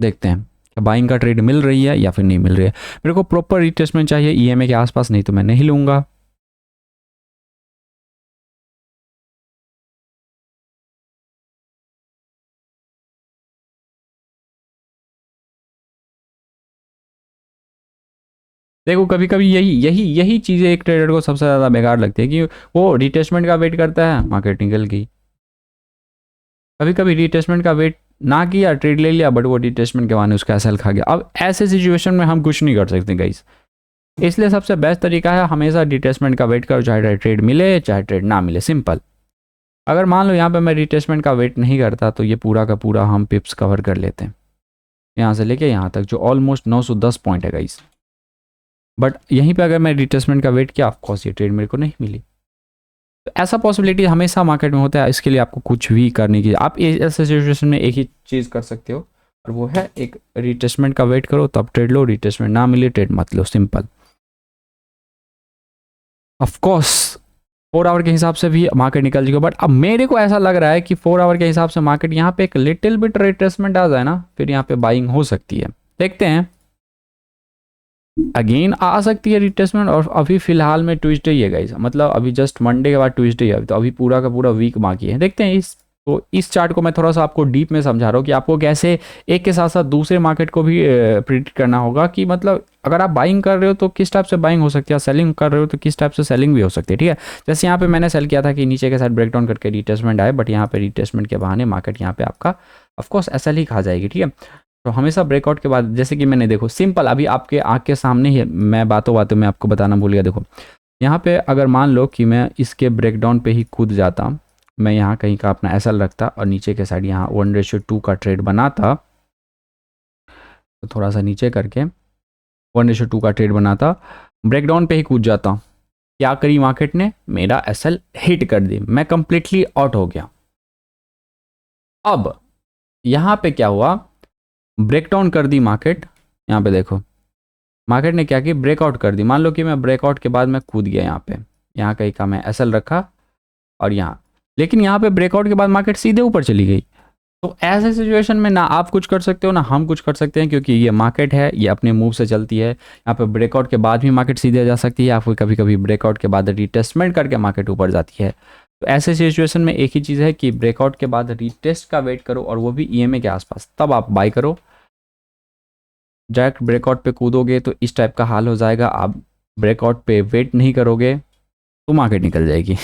देखते हैं बाइंग का ट्रेड मिल रही है या फिर नहीं मिल रही है। मेरे को प्रॉपर रिटेस्टमेंट चाहिए EMA के आसपास, नहीं तो मैं नहीं लूँगा। देखो कभी कभी यही यही यही चीज़ें एक ट्रेडर को सबसे ज़्यादा बेकार लगती है, कि वो रिटेस्टमेंट का वेट करता है, मार्केट निकल गई। कभी कभी रिटेस्टमेंट का वेट ना किया, ट्रेड ले लिया, बट वो रिटेस्टमेंट के बहाने उसका एसएल खा गया। अब ऐसे सिचुएशन में हम कुछ नहीं कर सकते गाइस, इसलिए सबसे बेस्ट तरीका है हमेशा रिटेस्टमेंट का वेट करो, चाहे ट्रेड मिले चाहे ट्रेड ना मिले, सिंपल। अगर मान लो यहाँ पे मैं रिटेस्टमेंट का वेट नहीं करता तो ये पूरा का पूरा हम पिप्स कवर कर लेते हैं, यहाँ से लेके यहाँ तक, जो ऑलमोस्ट 910 पॉइंट है गाइस। बट यहीं पे अगर मैं रिटेस्टमेंट का वेट किया, ऑफकोर्स ये ट्रेड मेरे को नहीं मिली। तो ऐसा पॉसिबिलिटी हमेशा मार्केट में होता है, इसके लिए आपको कुछ भी करने की, आप ऐसे सिचुएशन में एक ही चीज़ कर सकते हो, और वो है एक रिटेस्टमेंट का वेट करो तब ट्रेड लो, रिटेस्टमेंट ना मिले ट्रेड मत लो, सिंपल। ऑफकोर्स 4 आवर के हिसाब से भी मार्केट निकल जाएगा, बट अब मेरे को ऐसा लग रहा है कि 4 आवर के हिसाब से मार्केट यहाँ पे एक लिटिल बिट रिट्रेसमेंट आ जाए ना, फिर यहाँ पे बाइंग हो सकती है, देखते हैं। अगेन आ सकती है रिट्रेसमेंट, और अभी फिलहाल में ट्यूसडे ही है गाइस, मतलब अभी जस्ट मंडे के बाद ट्यूसडे है, तो अभी पूरा का पूरा वीक बाकी है, देखते हैं। इस चार्ट को मैं थोड़ा सा आपको डीप में समझा रहा हूँ कि आपको कैसे एक के साथ साथ दूसरे मार्केट को भी प्रिडिक्ट करना होगा, कि मतलब अगर आप बाइंग कर रहे हो तो किस टाइप से बाइंग हो सकती है, सेलिंग कर रहे हो तो किस टाइप से सेलिंग भी हो सकती है, ठीक है। जैसे यहाँ पे मैंने सेल किया था कि नीचे के साथ ब्रेकडाउन करके रिटेस्टमेंट आए, बट यहाँ पे रिटेस्टमेंट के बहाने मार्केट यहाँ पे आपका ऑफकोर्स एसएल ही खा जाएगी, ठीक है। तो हमेशा ब्रेकआउट के बाद, जैसे कि मैंने देखो सिंपल अभी आपके आँख के सामने ही, मैं बातों बातों में आपको बताना भूल गया। देखो यहाँ पे अगर मान लो कि मैं इसके ब्रेकडाउन पे ही कूद जाता, मैं यहाँ कहीं का अपना एसएल रखता और नीचे के साइड यहाँ 1:2 का ट्रेड बनाता, तो थोड़ा सा नीचे करके 1:2 का ट्रेड बनाता, ब्रेकडाउन पे ही कूद जाता, क्या करी मार्केट ने, मेरा एसएल हिट कर दी, मैं कंप्लीटली आउट हो गया। अब यहाँ पे क्या हुआ, ब्रेकडाउन कर दी मार्केट, यहाँ पे देखो मार्केट ने क्या की, ब्रेकआउट कर दी। मान लो कि मैं ब्रेकआउट के बाद मैं कूद गया यहाँ पे, यहाँ कहीं का मैं एसएल रखा और यहाँ, लेकिन यहाँ पे ब्रेकआउट के बाद मार्केट सीधे ऊपर चली गई। तो ऐसे सिचुएशन में ना आप कुछ कर सकते हो ना हम कुछ कर सकते हैं, क्योंकि ये मार्केट है, ये अपने मूव से चलती है। यहाँ पे ब्रेकआउट के बाद भी मार्केट सीधे जा सकती है, या फिर कभी कभी ब्रेकआउट के बाद रिटेस्टमेंट करके मार्केट ऊपर जाती है। तो ऐसे सिचुएशन में एक ही चीज़ है कि ब्रेकआउट के बाद रिटेस्ट का वेट करो, और वो भी EMA के आसपास, तब आप बाई करो। डायरेक्ट ब्रेकआउट पे कूदोगे तो इस टाइप का हाल हो जाएगा, आप ब्रेकआउट पे वेट नहीं करोगे तो मार्केट निकल जाएगी।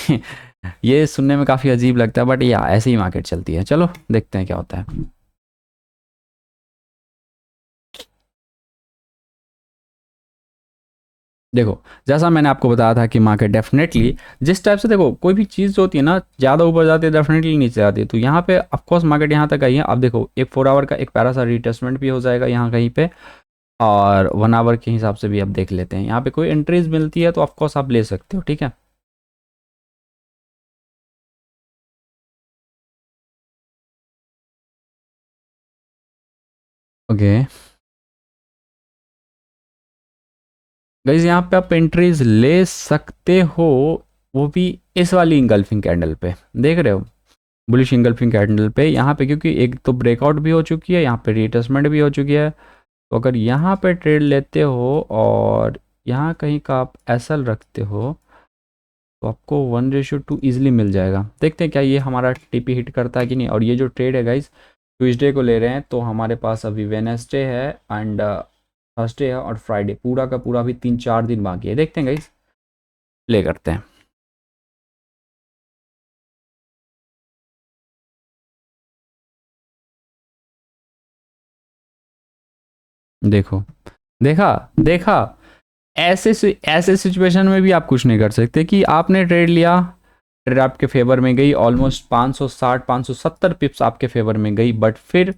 ये सुनने में काफ़ी अजीब लगता है, बट या ऐसे ही मार्केट चलती है। चलो देखते हैं क्या होता है। देखो जैसा मैंने आपको बताया था कि मार्केट डेफिनेटली जिस टाइप से, देखो कोई भी चीज़ जो होती है ना, ज़्यादा ऊपर जाती है डेफिनेटली नीचे जाती है। तो यहाँ पे ऑफकोर्स मार्केट यहाँ तक आई है। अब देखो एक 4 आवर का एक प्यारा सा रिटेस्टमेंट भी हो जाएगा यहाँ कहीं पे, और 1 आवर के हिसाब से भी आप देख लेते हैं। यहाँ पे कोई एंट्रीज मिलती है तो ऑफकोर्स आप ले सकते हो, ठीक है। ओके गाइस, यहाँ पे आप एंट्रीज ले सकते हो, वो भी इस वाली इंगल्फिंग कैंडल पे, देख रहे हो, बुलिश इंगल्फिंग कैंडल पे यहाँ पे, क्योंकि एक तो ब्रेकआउट भी हो चुकी है, यहाँ पे रिटेस्टमेंट भी हो चुकी है। तो अगर यहाँ पे ट्रेड लेते हो और यहाँ कहीं का आप एसएल रखते हो तो आपको 1:2 ईजिली मिल जाएगा। देखते हैं क्या ये हमारा टीपी हिट करता है कि नहीं। और ये जो ट्रेड है गाइस, ट्यूसडे को ले रहे हैं, तो हमारे पास अभी वेनसडे है एंड थर्सडे है और फ्राइडे, पूरा का पूरा अभी 3-4 दिन बाकी है। देखते हैं गाइस, प्ले करते हैं। देखो, देखा देखा, ऐसे सिचुएशन में भी आप कुछ नहीं कर सकते कि आपने ट्रेड लिया, ट्रेड आपके फेवर में गई, ऑलमोस्ट 560 570 पिप्स आपके फेवर में गई, बट फिर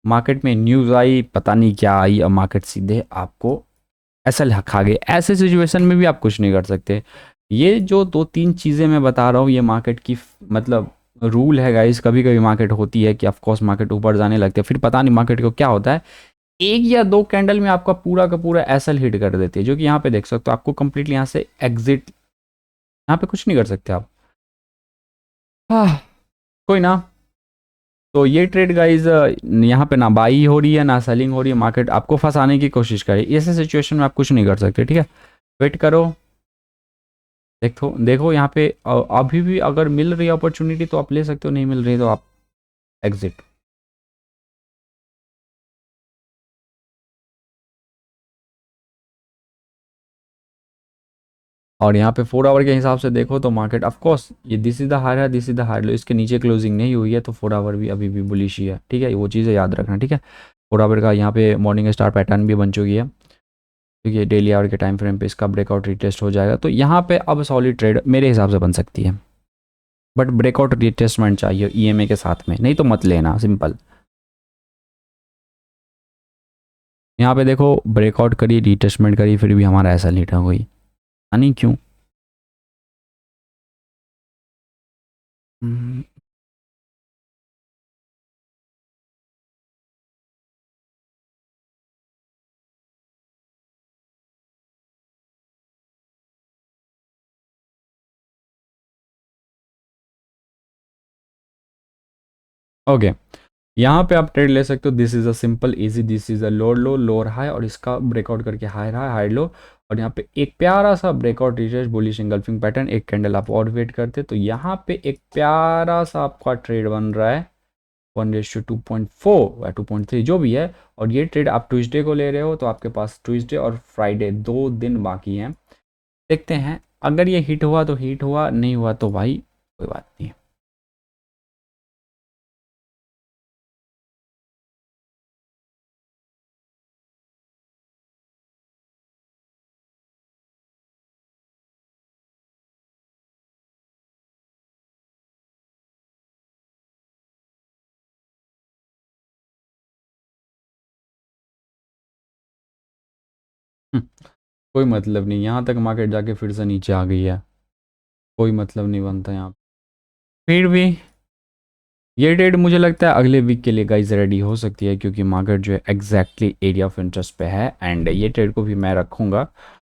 मार्केट में न्यूज़ आई, पता नहीं क्या आई, और मार्केट सीधे आपको ऐसा खा गए। ऐसे सिचुएशन में भी आप कुछ नहीं कर सकते। ये जो 2-3 चीज़ें मैं बता रहा हूँ, ये मार्केट की मतलब रूल है गाइस। कभी कभी मार्केट होती है कि ऑफकोर्स मार्केट ऊपर जाने लगते हैं, फिर पता नहीं मार्केट को क्या होता है, एक या दो कैंडल में आपका पूरा का पूरा एसएल हिट कर देती है, जो कि यहाँ पे देख सकते हो। आपको कंप्लीटली यहाँ से एग्जिट, यहाँ पे कुछ नहीं कर सकते आप। हाँ, कोई ना। तो ये ट्रेड गाइज यहाँ पे ना बाई हो रही है ना सेलिंग हो रही है, मार्केट आपको फंसाने की कोशिश करे। ऐसे सिचुएशन में आप कुछ नहीं कर सकते, ठीक है। वेट करो, देखो देखो यहाँ पे अभी भी अगर मिल रही है अपॉर्चुनिटी तो आप ले सकते हो, नहीं मिल रही है तो आप एग्जिट। और यहाँ पे 4 आवर के हिसाब से देखो तो मार्केट ऑफ कोर्स ये दिस इज द हायर है, this is the higher low, इसके नीचे क्लोजिंग नहीं हुई है, तो 4 आवर भी अभी भी बुलिश ही है, ठीक है। वो चीज़ें याद रखना, ठीक है। 4 आवर का यहाँ पे मॉर्निंग स्टार पैटर्न भी बन चुकी है, ठीक है। डेली आवर के टाइम फ्रेम पे इसका ब्रेकआउट रिटेस्ट हो जाएगा, तो यहाँ पे अब सॉलिड ट्रेड मेरे हिसाब से बन सकती है, बट ब्रेकआउट रिटेस्टमेंट चाहिए ईएमए के साथ में, नहीं तो मत लेना, सिंपल। यहाँ पे देखो ब्रेकआउट करी, रिटेस्टमेंट करी, फिर भी हमारा ऐसा लीट हो गई, नहीं क्यों। हम्म, ओके यहाँ पे आप ट्रेड ले सकते हो। This is a simple easy, this is a lower low lower high, और इसका ब्रेकआउट करके हाई हाई हाई लो, और यहाँ पे एक प्यारा सा breakout retrace bullish engulfing pattern, एक कैंडल आप और वेट करते, तो यहाँ पे एक प्यारा सा आपका ट्रेड बन रहा है 1:2.4 या 2.3 जो भी है। और ये ट्रेड आप ट्यूसडे को ले रहे हो, तो आपके पास ट्यूसडे और फ्राइडे 2 दिन बाकी हैं। देखते हैं, अगर ये हिट हुआ तो हिट हुआ, नहीं हुआ तो भाई कोई बात नहीं। हम्म, कोई मतलब नहीं, यहाँ तक मार्केट जाके फिर से नीचे आ गई है, कोई मतलब नहीं बनता यहाँ। फिर भी ये ट्रेड मुझे लगता है अगले वीक के लिए गाइज रेडी हो सकती है, क्योंकि मार्केट जो है एग्जैक्टली एरिया ऑफ इंटरेस्ट पे है, एंड ये ट्रेड को भी मैं रखूँगा।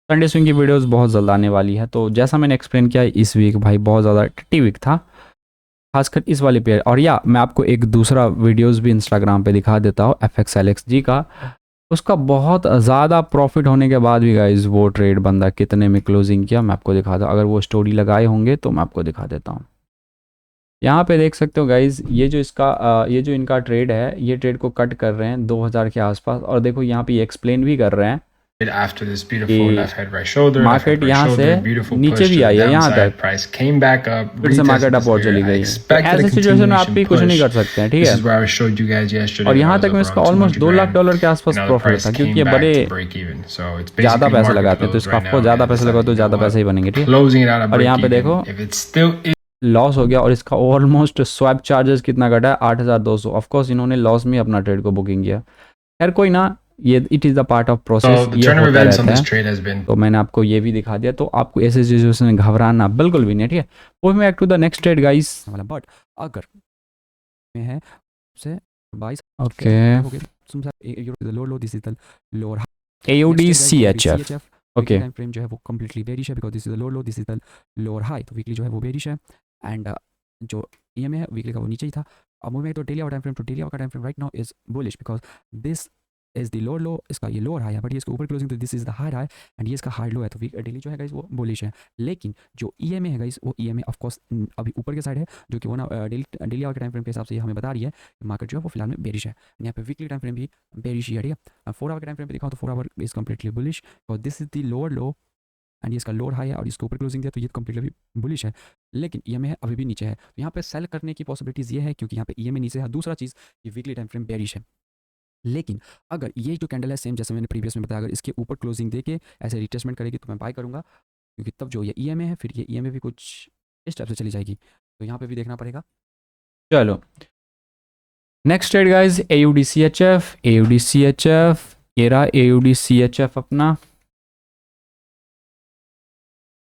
संडे स्विंग की वीडियोस बहुत जल्द आने वाली है, तो जैसा मैंने एक्सप्लेन किया, इस वीक भाई बहुत ज़्यादा टट्टी वीक था, खासकर इस वाली पेयर। और या मैं आपको एक दूसरा वीडियोस भी इंस्टाग्राम पे दिखा देता हूँ, FXLXG का, उसका बहुत ज़्यादा प्रॉफिट होने के बाद भी गाइज वो ट्रेड बंदा कितने में क्लोजिंग किया मैं आपको दिखाता हूँ। अगर वो स्टोरी लगाए होंगे तो मैं आपको दिखा देता हूँ। यहाँ पे देख सकते हो गाइज, ये जो इसका ये जो इनका ट्रेड है, ये ट्रेड को कट कर रहे हैं 2000 के आसपास, और देखो यहाँ पे ये एक्सप्लेन भी कर रहे हैं after this beautiful left head right shoulder, market यहाँ से नीचे भी आई है यहाँ तक, price came back up, फिर से मार्केट अप और चली गई। तो ऐसे सिचुएशन में आप भी कुछ नहीं कर सकते हैं, ठीक है। और यहाँ तक में इसका ऑलमोस्ट $2 लाख के आसपास प्रॉफिट था, क्योंकि ये बड़े ज़्यादा पैसे लगाते हैं, तो इसका आपको ज़्यादा पैसे लगाओ तो ज़्यादा पैसे ही बनेंगे, ठीक है। और यहाँ पे देखो लॉस हो गया, और इसका ऑलमोस्ट स्वैप चार्जेस कितना घटा है, 8,200। ऑफकोर्स इन्होंने लॉस में अपना ट्रेड को बुकिंग किया। खैर कोई ना, ये it is the part of process, ये होता रहता है। तो मैंने आपको ये भी दिखा दिया, तो आपको ऐसे सिचुएशन में घबराना बिल्कुल भी नहीं, ठीक है। वो मैं back to the next trade guys वाला, बट अगर में है से 22 okay low this is the lower AUD CHF okay time frame जो है वो कंप्लीटली बेरिश है, because this is the this is the lower high. तो वीकली जो है वो बेरिश है, एंड जो EMA है वीकली का वो नीचे ही था। अब मूव में तो डेली आवर टाइम फ्रेम, तो डेली आवर का time frame right now is bullish, because this is the lower लो, इसका ये लोअर हाई है, बट ये इसके ऊपर क्लोजिंग, तो this is the high high, and ये इसका हाई लो है। तो वीक डेली जो है गाइस वो बुलिश है। लेकिन जो EMA है गाइस, वो EMA ऑफ कोर्स अभी ऊपर के साइड है, जो कि वो ना डेली आवर के टाइम फ्रेम के हिसाब से हमें बता रही है मार्केट जो है वो फिलहाल में बेरिश है। यहाँ पे वीकली टाइम फ्रेम भी बेरिश ही है, ठीक है। 4 आवर के टाइम फ्रेम पे दिखाऊं तो 4 आवर इज कंप्लीटली बुलिश, और this is the lower low, and ये इसका लोअर हाई है, और इसके ऊपर क्लोजिंग दिया, तो ये कंप्लीटली बुलिश है। लेकिन EMA है अभी भी नीचे है, तो यहाँ पे सेल करने की पॉसिबिलिटीज़ ये है, क्योंकि यहाँ पे EMA नीचे है। दूसरा चीज़, ये वीकली टाइम फ्रेम बेरिश है। लेकिन अगर ये जो कैंडल है सेम जैसे मैंने प्रीवियस में बताया, अगर इसके ऊपर क्लोजिंग देके ऐसे रिटेस्टमेंट करेगी तो मैं बाय करूंगा, क्योंकि तब जो ये EMA है, फिर ये EMA भी कुछ इस टाइप से चली जाएगी, तो यहाँ पे भी देखना पड़ेगा। चलो next trade guys, AUD CHF ये रहा AUD CHF अपना।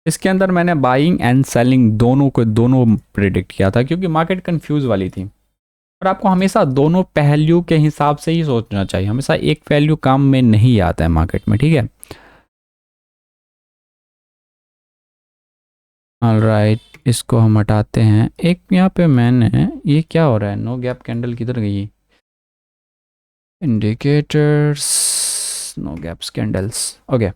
इसके अंदर मैंने बाइंग एंड सेलिंग दोनों प्रेडिक्ट किया था, क्योंकि मार्केट कंफ्यूज वाली थी। और आपको हमेशा दोनों पहलू के हिसाब से ही सोचना चाहिए, हमेशा एक पहलू काम में नहीं आता है मार्केट में, ठीक है। ऑलराइट, इसको हम हटाते हैं। एक यहाँ पे मैंने, ये क्या हो रहा है, नो गैप कैंडल किधर गई, indicators, no gaps candles, okay.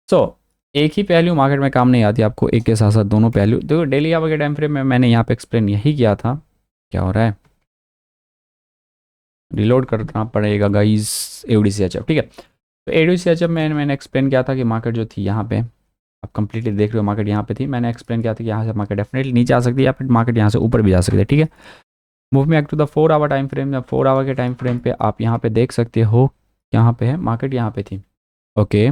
So एक ही पहलू मार्केट में काम नहीं आती, आपको एक के साथ साथ दोनों पहलू। देखो डेली आवर के टाइम फ्रेम में मैंने यहाँ पे एक्सप्लेन यही किया था। क्या हो रहा है, रिलोड करना पड़ेगा गाइस। AUD CHF, ठीक है। तो AUD CHF में मैंने एक्सप्लेन किया था कि मार्केट जो थी यहाँ पे, आप कंप्लीटली देख रहे हो मार्केट यहाँ पे थी। मैंने एक्सप्लेन किया था कि यहाँ से मार्केट डेफिनेटली नीचे आ सकती है, या फिर मार्केट यहाँ से ऊपर भी जा सकती है, ठीक है। मूव में to the 4 hour time frame, या 4 आवर के टाइम फ्रेम पे आप यहाँ पे देख सकते हो, यहाँ पे है मार्केट, यहाँ पे थी, ओके।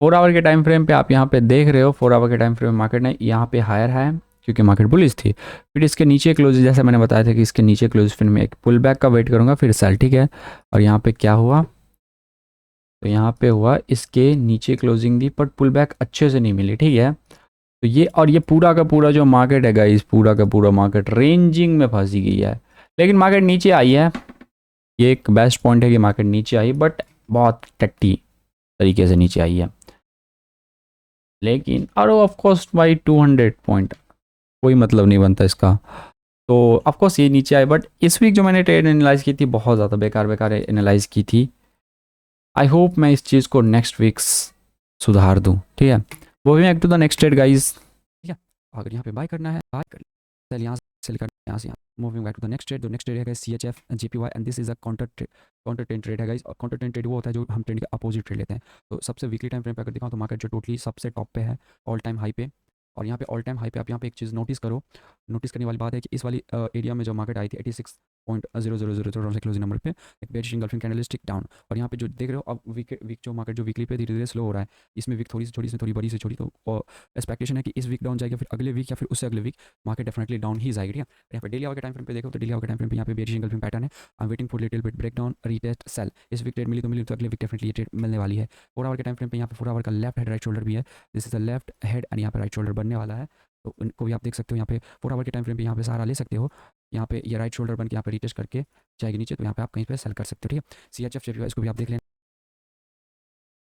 4 आवर के टाइम फ्रेम पे आप यहाँ पे देख रहे हो, 4 आवर के टाइम फ्रेम में मार्केट ने यहाँ पे हायर है, क्योंकि मार्केट बुलिश थी। फिर इसके नीचे क्लोज, जैसे मैंने बताया था कि इसके नीचे क्लोज, फिर मैं एक पुल बैक का वेट करूँगा, फिर सेल, ठीक है। और यहाँ पे क्या हुआ, तो यहाँ पे हुआ इसके नीचे क्लोजिंग दी, बट पुल बैक अच्छे से नहीं मिली, ठीक है। तो ये, और ये पूरा का पूरा जो मार्केट है गाइस, पूरा का पूरा मार्केट रेंजिंग में फंसी गई है। लेकिन मार्केट नीचे आई है, ये एक बेस्ट पॉइंट है कि मार्केट नीचे आई, बट बहुत टट्टी तरीके से नीचे आई है। लेकिन और ऑफकोर्स बाई 200 पॉइंट कोई मतलब नहीं बनता इसका। तो ऑफकोर्स ये नीचे आए, बट इस वीक जो मैंने ट्रेड एनालाइज की थी, बहुत ज़्यादा बेकार एनालाइज की थी। आई होप मैं इस चीज़ को नेक्स्ट वीक्स सुधार दूँ, ठीक है। वो भी back to the next trade guys, ठीक है। अगर यहाँ पे बाय करना है, बाय कर सेल यहाँ सेल करना है, यहाँ से यहाँ। Moving back to the next trade, जो नेक्स्ट ट्रेड है CHF JPY, and this is a counter trend trade है गाइस। और काउंटर ट्रेंड ट्रेड वो होता है जो हम ट्रेंड के अपोजिट ट्रेड लेते हैं। तो सबसे वीकली टाइम फ्रेम पे अगर दिखाऊं तो मार्केट जो टोटली सबसे टॉप पे है, ऑल टाइम हाई पे। और यहाँ पे ऑल टाइम हाई पे आप यहाँ पे एक चीज़ नोटिस करो, नोटिस करने वाली बात है कि इस वाली एरिया में जो मार्केट आई थी 86.0000 से क्लोजिंग नंबर पे, एक बेरिश इंगल्फिंग कैंडलस्टिक डाउन। और यहाँ पे जो देख रहे हो अब वीक जो मार्केट जो वीकली पे धीरे धीरे स्लो हो रहा है, इसमें वीक थोड़ी सी छोटी, इसमें थोड़ी बड़ी से छोटी। तो एक्सपेक्टेशन है कि इस वीक डाउन जाएगा, फिर अगले वीक या फिर उससे अगले वीक मार्केट डेफिनेटली डाउन ही जाएगी, ठीक है। यहाँ पे डेली आवर के टाइम फ्रेम पे देखो तो डेली आवर के टाइम फ्रेम पे यहाँ पे बेरिश इंगल्फिंग पैटर्न है। I am waiting for little bit break down, retest, sell. इस वीक ट्रेड मिली तो मिली, तो अगले वीक डेफिनेटली ये ट्रेड मिलने वाली है। 4 आवर के टाइम फ्रेम पे यहाँ पे 4 आवर का लेफ्ट हेड राइट शोल्डर भी है, this is the left head, and यहाँ पे राइट शोल्डर बनने वाला है। तो इनको भी आप देख सकते हो, यहाँ पे 4 आवर के टाइम फ्रेम पे यहाँ पे सहारा ले सकते हो। यहाँ पे ये राइट शोल्डर बन के यहाँ पे रीटेस्ट करके जाएगी नीचे, तो यहाँ पे आप कहीं पे सेल कर सकते हो, ठीक है। CHF JPY इसको भी आप देख लें।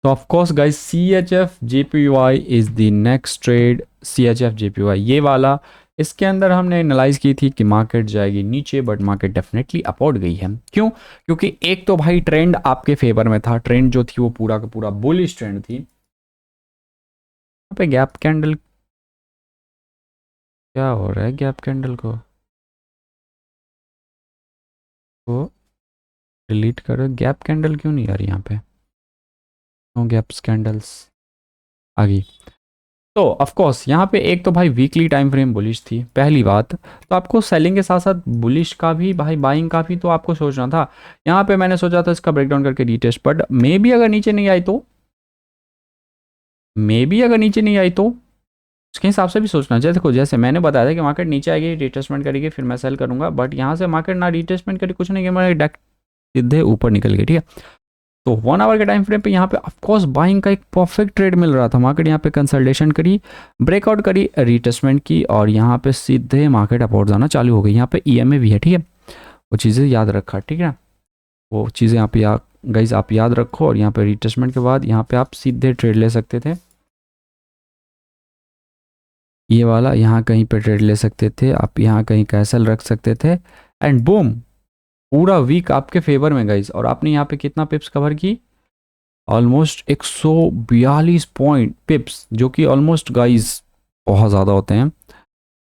तो of course guys CHF JPY is the next trade. CHF JPY ये वाला, इसके अंदर हमने एनालाइज की थी कि मार्केट जाएगी नीचे, बट मार्केट डेफिनेटली अपवर्ड गई है। क्यों? क्योंकि एक तो भाई ट्रेंड आपके फेवर में था, ट्रेंड जो थी वो पूरा का पूरा बुलिश ट्रेंड थी। यहाँ पे गैप कैंडल, क्या हो रहा है गैप कैंडल को डिलीट करो, गैप कैंडल क्यों नहीं आ रही यहाँ पे? नो गैप्स कैंडल्स आ गई। तो ऑफ कोर्स यहाँ पे एक तो भाई वीकली टाइम फ्रेम बुलिश थी पहली बात, तो आपको सेलिंग के साथ साथ बुलिश का भी भाई बाइंग का भी तो आपको सोचना था। यहाँ पे मैंने सोचा था इसका ब्रेकडाउन करके रीटेस्ट, बट मे बी अगर नीचे नहीं आई तो, मे बी अगर नीचे नहीं आई तो उसके हिसाब से भी सोचना चाहिए। देखो जैसे मैंने बताया था कि मार्केट नीचे आएगी, रिटेस्टमेंट करेगी, फिर मैं सेल करूंगा, बट यहाँ से मार्केट ना रिटेस्टमेंट करी, कुछ नहीं किया, मेरा डायरेक्ट सीधे ऊपर निकल गई, ठीक है। तो 1 आवर के टाइम फ्रेम पे यहाँ पे ऑफकोर्स बाइंग का एक परफेक्ट ट्रेड मिल रहा था। मार्केट यहाँ पे कंसल्टेशन करी, ब्रेकआउट करी, रिटेस्टमेंट की, और यहाँ पे सीधे मार्केट अपवर्ड जाना चालू हो गई। यहाँ पे ईएमए भी है, ठीक है, वो चीज़ें याद रखा, ठीक है, वो चीज़ें यहाँ पे गाइज आप याद रखो। और यहाँ पे रिटेस्टमेंट के बाद यहाँ पे आप सीधे ट्रेड ले सकते थे, ये वाला यहाँ कहीं पे ट्रेड ले सकते थे आप, यहाँ कहीं कैसल रख सकते थे, एंड बूम, पूरा वीक आपके फेवर में गाइज। और आपने यहाँ पे कितना पिप्स कवर की, ऑलमोस्ट 142 पॉइंट पिप्स, जो कि ऑलमोस्ट गाइज बहुत ज़्यादा होते हैं।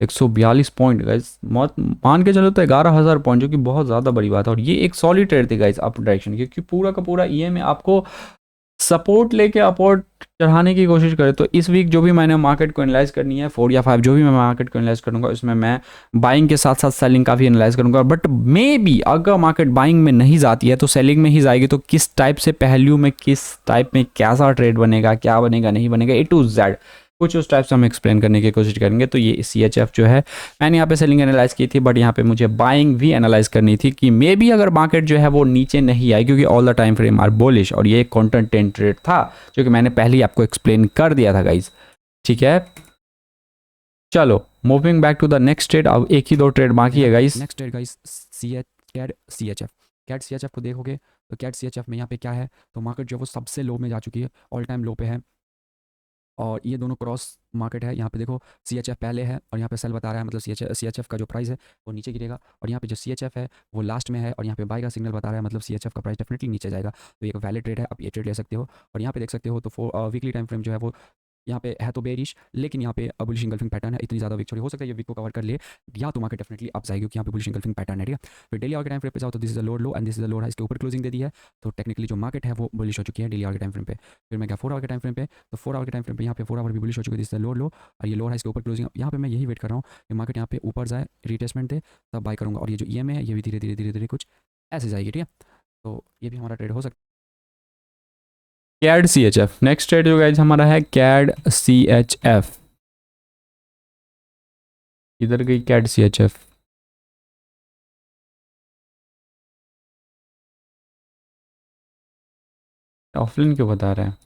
142 पॉइंट गाइज, मत मान के चलो तो 11,000 पॉइंट, जो कि बहुत ज़्यादा बड़ी बात है। और ये एक सॉलिड ट्रेड थी गाइज अप डायरेक्शन की, क्योंकि पूरा का पूरा ईएमए आपको सपोर्ट लेके अपवर्ड चढ़ाने की कोशिश करे। तो इस वीक जो भी मैंने मार्केट को एनालाइज करनी है, 4 या 5 जो भी मैं मार्केट को एनालाइज करूंगा, उसमें मैं बाइंग के साथ साथ सेलिंग का भी एनालाइज करूंगा। बट मे बी अगर मार्केट बाइंग में नहीं जाती है तो सेलिंग में ही जाएगी, तो किस टाइप से पहलू में, किस टाइप में कैसा ट्रेड बनेगा, क्या बनेगा नहीं बनेगा, ए टू जेड कुछ उस टाइप से हम एक्सप्लेन करने की कोशिश करेंगे। तो ये CHF जो है मैंने यहाँ पे सेलिंग एनालाइज की थी, बट यहाँ पे मुझे बाइंग भी एनालाइज करनी थी कि मे बी अगर मार्केट जो है वो नीचे नहीं आए, क्योंकि all the time frame are bullish, और ये एक कंटेंट ट्रेड था जो कि मैंने पहले ही आपको एक्सप्लेन कर दिया था गाइज, ठीक है। चलो moving back to the next trade, अब एक ही दो ट्रेड बाकी है guys. Next trade guys CAD CHF को देखोगे तो कैड CHF में यहाँ पे क्या है, तो मार्केट जो है वो सबसे लो में जा चुकी है, ऑल टाइम लो पे है, और ये दोनों क्रॉस मार्केट है। यहाँ पे देखो CHF पहले है और यहाँ पे सेल बता रहा है, मतलब CHF का जो प्राइस है वो नीचे गिरेगा, और यहाँ पे जो CHF है वो लास्ट में है, और यहाँ पे बाय का सिग्नल बता रहा है, मतलब CHF का प्राइस डेफिनेटली नीचे जाएगा। तो ये एक वैलिड ट्रेड है, आप ये ट्रेड ले सकते हो। और यहाँ पे देख सकते हो तो वीकली टाइम फ्रेम जो है वो यहाँ पे है तो बेरिश, लेकिन यहाँ पे बुलिश इंगल्फिंग पैटर्न है, इतनी ज़्यादा वीक हो सकता है ये वीक को कवर कर ले, या तो मार्केट डेफिनेटली अप जाएगी, क्योंकि यहाँ पे बुलिश इंगल्फिंग पैटर्न है, ठीक है। फिर डेली आवर के टाइम फ्रेम पे जाओ तो this is the lower low and this is the lower high, इसके ऊपर क्लोजिंग दे दी है, तो टेक्निकली जो मार्केट है वो बुलिश हो चुकी है डेली आवर के टाइम फ्रेम पे। फिर मैं क्या 4 आवर के टाइम फ्रेम पे, तो 4 आवर के टाइम फ्रेम पे यहाँ पे 4 आवर भी बुलिश हो चुकी है, दिस इज द लोअर लो, और ये लोअर हाई इसके ऊपर क्लोजिंग। यहाँ पे मैं यही वेट कर रहा हूँ कि मार्केट यहाँ पे ऊपर जाए, रिटेस्टमेंट दे, तब बाय करूँगा। और ये जो EMA है ये भी धीरे धीरे धीरे धीरे कुछ ऐसे जाएगी, ठीक है। तो ये भी हमारा ट्रेड हो सकता है। कैड CHF नेक्स्ट ट्रेड जो गाइज हमारा है, कैड CHF, इधर गई कैड CHF, ऑफलाइन क्यों बता रहे हैं,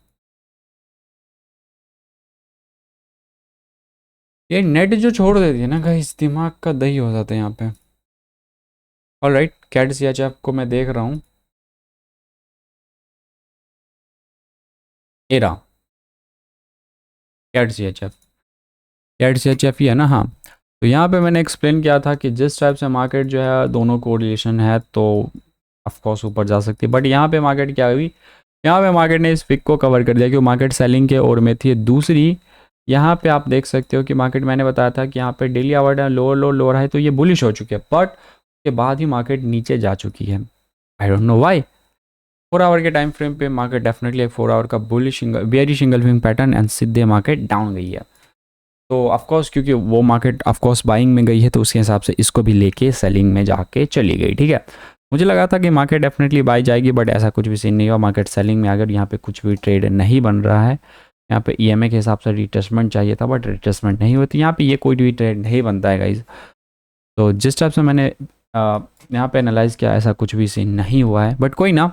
ये नेट जो छोड़ देती है ना गाइस, दिमाग का दही हो जाता है यहाँ पे। ऑलराइट, कैड CHF को मैं देख रहा हूँ, ये रहा कैड CHF, कैड CHF ही है ना, हाँ। तो यहाँ पे मैंने एक्सप्लेन किया था कि जिस टाइप से मार्केट जो है दोनों कोरिलेशन है तो ऑफकोर्स ऊपर जा सकती है, बट यहाँ पे मार्केट क्या हुई, यहाँ पे मार्केट ने इस पिक को कवर कर दिया, क्योंकि मार्केट सेलिंग के ओर में थी। दूसरी यहाँ पे आप देख सकते हो कि मार्केट, मैंने बताया था कि यहाँ पे डेली आवर्ड है, लोअर लो लोअर हाई, तो ये बुलिश हो चुकी है, बट उसके बाद ही मार्केट नीचे जा चुकी है, I don't know why. 4 hour के टाइम फ्रेम पे मार्केट डेफिनेटली एक 4 आवर का bullish bearish engulfing pattern and सीधे मार्केट डाउन गई है। तो ऑफकोर्स क्योंकि वो मार्केट ऑफकोर्स बाइंग में गई है, तो उसके हिसाब से इसको भी लेके सेलिंग में जाके चली गई, ठीक है। मुझे लगा था कि मार्केट डेफिनेटली बाई जाएगी, बट ऐसा कुछ भी सीन नहीं हुआ, मार्केट सेलिंग में अगर यहाँ पे कुछ भी ट्रेड नहीं बन रहा है, यहाँ पे EMA के हिसाब से रिटेस्टमेंट चाहिए था, बट रिटेस्टमेंट नहीं होती, यहाँ पे ये कोई भी ट्रेड नहीं बनता है गाइज। तो जिस टाइप से मैंने यहाँ पे एनालाइज किया, ऐसा कुछ भी सीन नहीं हुआ है, बट कोई ना,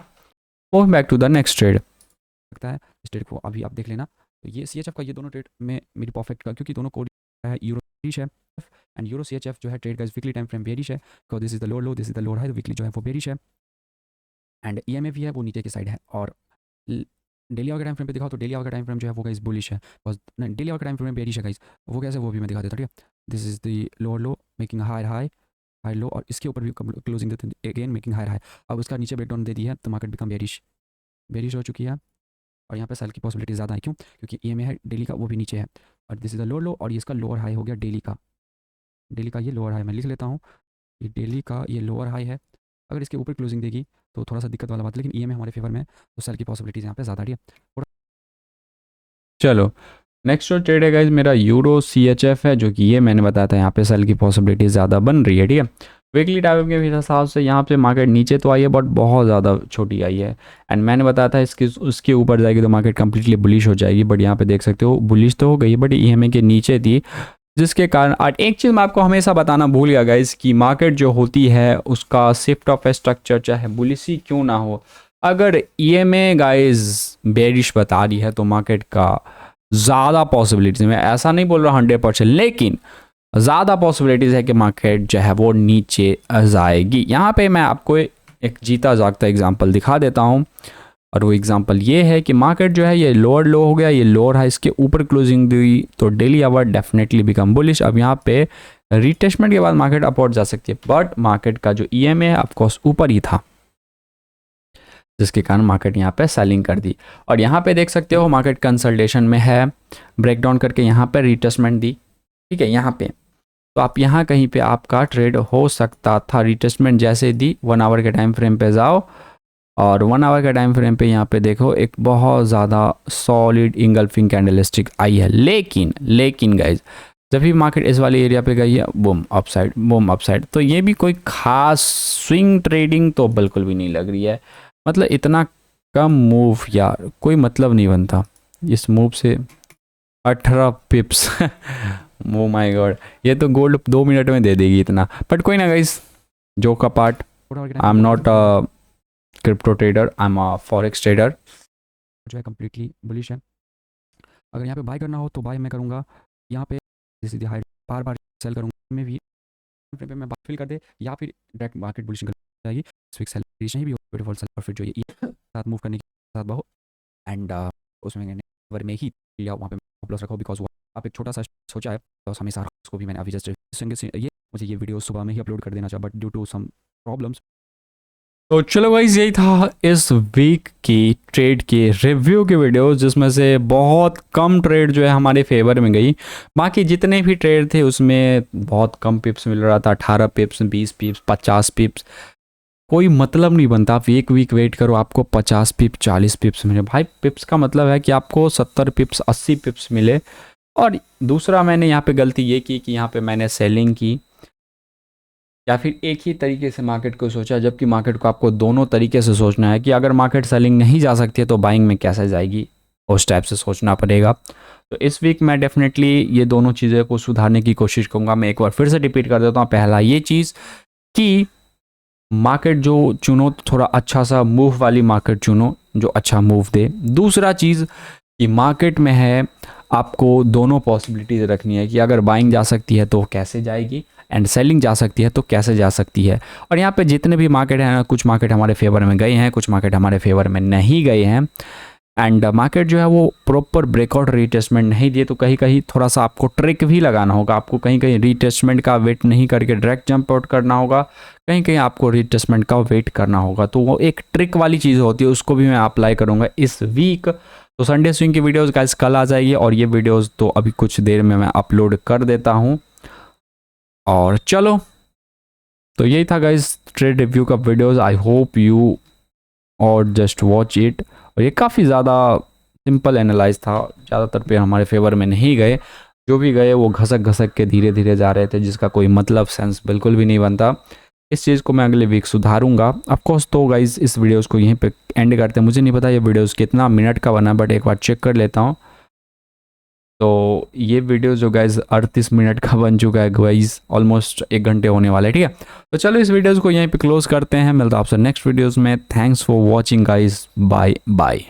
go back to the next trade. लगता है इस ट्रेड को अभी आप देख लेना, तो ये CHF का ये दोनों ट्रेड में मेरी परफेक्ट का, क्योंकि दोनों कोड है यूरो बेरिश है, एंड यूरो CHF जो है ट्रेड का वीकली टाइम फ्रेम बेरिश है, तो this is the lower low, this is the lower high, तो वीकली जो है वो बेरिश है, एंड EMA भी है वो नीचे की साइड है। और डेली आवर के टाइम फ्रेम पे दिखाओ तो डेली आवर का टाइम फ्रेम जो है वो गाइस बुलिश है, बस डेली आवर का टाइम फ्रेम बेरिश है गाइस, वो कैसे वो भी मैं दिखा देता हूँ, ठीक है। This is the lower low making high high high low, और इसके ऊपर भी क्लोजिंग देते हैं अगेन मेकिंग हाई हाई। अब उसका नीचे ब्रेकडाउन दे दी है, तो मार्केट बिकम बेरिश, बेरिश हो चुकी है, और यहाँ पे सेल की पॉसिबिलिटी ज़्यादा है, क्यों, क्योंकि EMA है डेली का वो भी नीचे है, और दिस इज द लोअर लो, और ये इसका लोअर हाई हो गया डेली का, डेली का ये लोअर हाई मैं लिख लेता हूँ, ये डेली का ये लोअर हाई है। अगर इसके ऊपर क्लोजिंग देगी तो थोड़ा सा दिक्कत वाला बात है, लेकिन EMA हमारे फेवर में है, तो सेल की पॉसिबिलिटीज़ यहाँ पे ज़्यादा, ठीक है। चलो नेक्स्ट जो ट्रेड है गाइज मेरा यूरो CHF है, जो कि ये मैंने बताया था यहाँ पे सेल की पॉसिबिलिटी ज़्यादा बन रही है, ठीक है। वीकली टाइम के हिसाब से यहाँ पे मार्केट नीचे तो आई है बट बहुत ज़्यादा छोटी आई है, एंड मैंने बताया था उसके ऊपर जाएगी तो मार्केट कंप्लीटली बुलिश हो जाएगी, बट यहाँ पे देख सकते हो बुलिश तो हो गई बट EMA के नीचे थी, जिसके कारण आज एक चीज़ मैं आपको हमेशा बताना भूल गया गाइज कि मार्केट जो होती है उसका शिफ्ट ऑफ स्ट्रक्चर चाहे बुलिश ही क्यों ना हो, अगर EMA गाइज बेरिश बता रही है तो मार्केट का ज़्यादा पॉसिबिलिटीज़, मैं ऐसा नहीं बोल रहा 100%, लेकिन ज़्यादा पॉसिबिलिटीज़ है कि मार्केट जो है वो नीचे जाएगी। यहाँ पे मैं आपको एक जीता जागता एग्जांपल दिखा देता हूँ, और वो एग्जांपल ये है कि मार्केट जो है ये लोअर लो हो गया, ये लोअर है, इसके ऊपर क्लोजिंग दी तो daily hour definitely become bullish. अब यहाँ पे रिटेस्टमेंट के बाद मार्केट अपवर्ड जा सकती है, बट मार्केट का जो EMA है ऑफकोर्स ऊपर ही था, जिसके कारण मार्केट यहाँ पे सेलिंग कर दी। और यहाँ पे देख सकते हो मार्केट कंसल्टेशन में है, ब्रेकडाउन करके यहाँ पे रिटेस्टमेंट दी, ठीक है। यहाँ पे तो आप यहाँ कहीं पे आपका ट्रेड हो सकता था, रिटेस्टमेंट जैसे दी 1 आवर के टाइम फ्रेम पे जाओ, और 1 आवर के टाइम फ्रेम पे यहाँ पे देखो एक बहुत ज़्यादा सॉलिड इंगल्फिंग कैंडलस्टिक आई है, लेकिन गाइज जब भी मार्केट इस वाले एरिया पे गई है बूम अपसाइड, तो ये भी कोई खास स्विंग ट्रेडिंग तो बिल्कुल भी नहीं लग रही है। मतलब इतना कम मूव यार, कोई मतलब नहीं बनता इस मूव से, 18 पिप्स ओ माय गॉड, ये तो गोल्ड 2 मिनट में दे देगी इतना, बट कोई ना गाइस, जो का part, I am not a crypto trader, I am a forex trader, जो है कम्प्लीटली बुलिश है। अगर यहाँ पे बाय करना हो तो बाय मैं करूँगा, यहाँ पे सीधे हाई बार सेल करूँगा, मैं भी पे मैं फिल कर दे, या फिर डायरेक्ट मार्केट बुलिश कर जाएगी, फिक्स सेल नहीं भी हो, ब्यूटीफुल सेल, और फिर जो ये साथ मूव करने के साथ बहुत, एंड उसमें मैंने वर में ही लिया, वहाँ पे प्लस रखा बिकॉज आप एक छोटा सा सोचा है तो हमेशा उसको भी मैंने अभी जस्ट ये मुझे ये वीडियो सुबह में ही अपलोड कर देना चाहिए, but due to some problems. तो चलो गाइस, यही था इस वीक की ट्रेड के रिव्यू की वीडियो, जिसमें से बहुत कम ट्रेड जो है हमारे फेवर में गई, बाकी जितने भी ट्रेड थे उसमें बहुत कम पिप्स मिल रहा था, 18 पिप्स, 20 पिप्स, 50 पिप्स, कोई मतलब नहीं बनता। आप एक वीक वेट करो आपको 50 पिप्स 40 पिप्स मिले, भाई पिप्स का मतलब है कि आपको 70 पिप्स 80 पिप्स मिले। और दूसरा मैंने यहाँ पे गलती ये की कि यहाँ पे मैंने सेलिंग की, या फिर एक ही तरीके से मार्केट को सोचा, जबकि मार्केट को आपको दोनों तरीके से सोचना है कि अगर मार्केट सेलिंग नहीं जा सकती है तो बाइंग में कैसे जाएगी, उस टाइप से सोचना पड़ेगा। तो इस वीक मैं डेफिनेटली ये दोनों चीज़ें को सुधारने की कोशिश करूँगा। मैं एक बार फिर से रिपीट कर देता हूँ, पहला ये चीज़ कि मार्केट जो चुनो थोड़ा अच्छा सा मूव वाली मार्केट चुनो जो अच्छा मूव दे। दूसरा चीज़ कि मार्केट में है आपको दोनों पॉसिबिलिटीज़ रखनी है कि अगर बाइंग जा सकती है तो कैसे जाएगी, एंड सेलिंग जा सकती है तो कैसे जा सकती है। और यहाँ पे जितने भी मार्केट हैं ना, कुछ मार्केट हमारे फेवर में गए हैं, कुछ मार्केट हमारे फेवर में नहीं गए हैं, एंड मार्केट जो है वो प्रॉपर ब्रेकआउट रीटेस्टमेंट नहीं दिए, तो कहीं कहीं थोड़ा सा आपको ट्रिक भी लगाना होगा, आपको कहीं कहीं रीटेस्टमेंट का वेट नहीं करके डायरेक्ट जंप आउट करना होगा, कहीं कहीं आपको रीटेस्टमेंट का वेट करना होगा। तो वो एक ट्रिक वाली चीज़ होती है, उसको भी मैं अप्लाई करूँगा इस वीक। तो संडे स्विंग की वीडियोस गाइस कल आ जाएगी, और ये वीडियोस तो अभी कुछ देर में मैं अपलोड कर देता हूँ। और चलो, तो यही था गाइस ट्रेड रिव्यू का वीडियोस। आई होप यू और जस्ट वॉच इट। और ये काफ़ी ज़्यादा सिंपल एनालाइज था, ज़्यादातर पे हमारे फेवर में नहीं गए, जो भी गए वो घसक के धीरे धीरे जा रहे थे, जिसका कोई मतलब सेंस बिल्कुल भी नहीं बनता। इस चीज़ को मैं अगले वीक सुधारूंगा ऑफकोर्स। तो गाइज इस वीडियोस को यहीं पे एंड करते हैं। मुझे नहीं पता ये वीडियोस कितना मिनट का बना, बट एक बार चेक कर लेता हूँ। तो ये वीडियो जो गाइज 38 मिनट का बन चुका है गाइज, ऑलमोस्ट 1 घंटे होने वाला है, ठीक है। तो चलो इस वीडियोस को यहीं पे क्लोज करते हैं, मिलता है आपसे नेक्स्ट वीडियोस में। Thanks for watching guys, bye bye.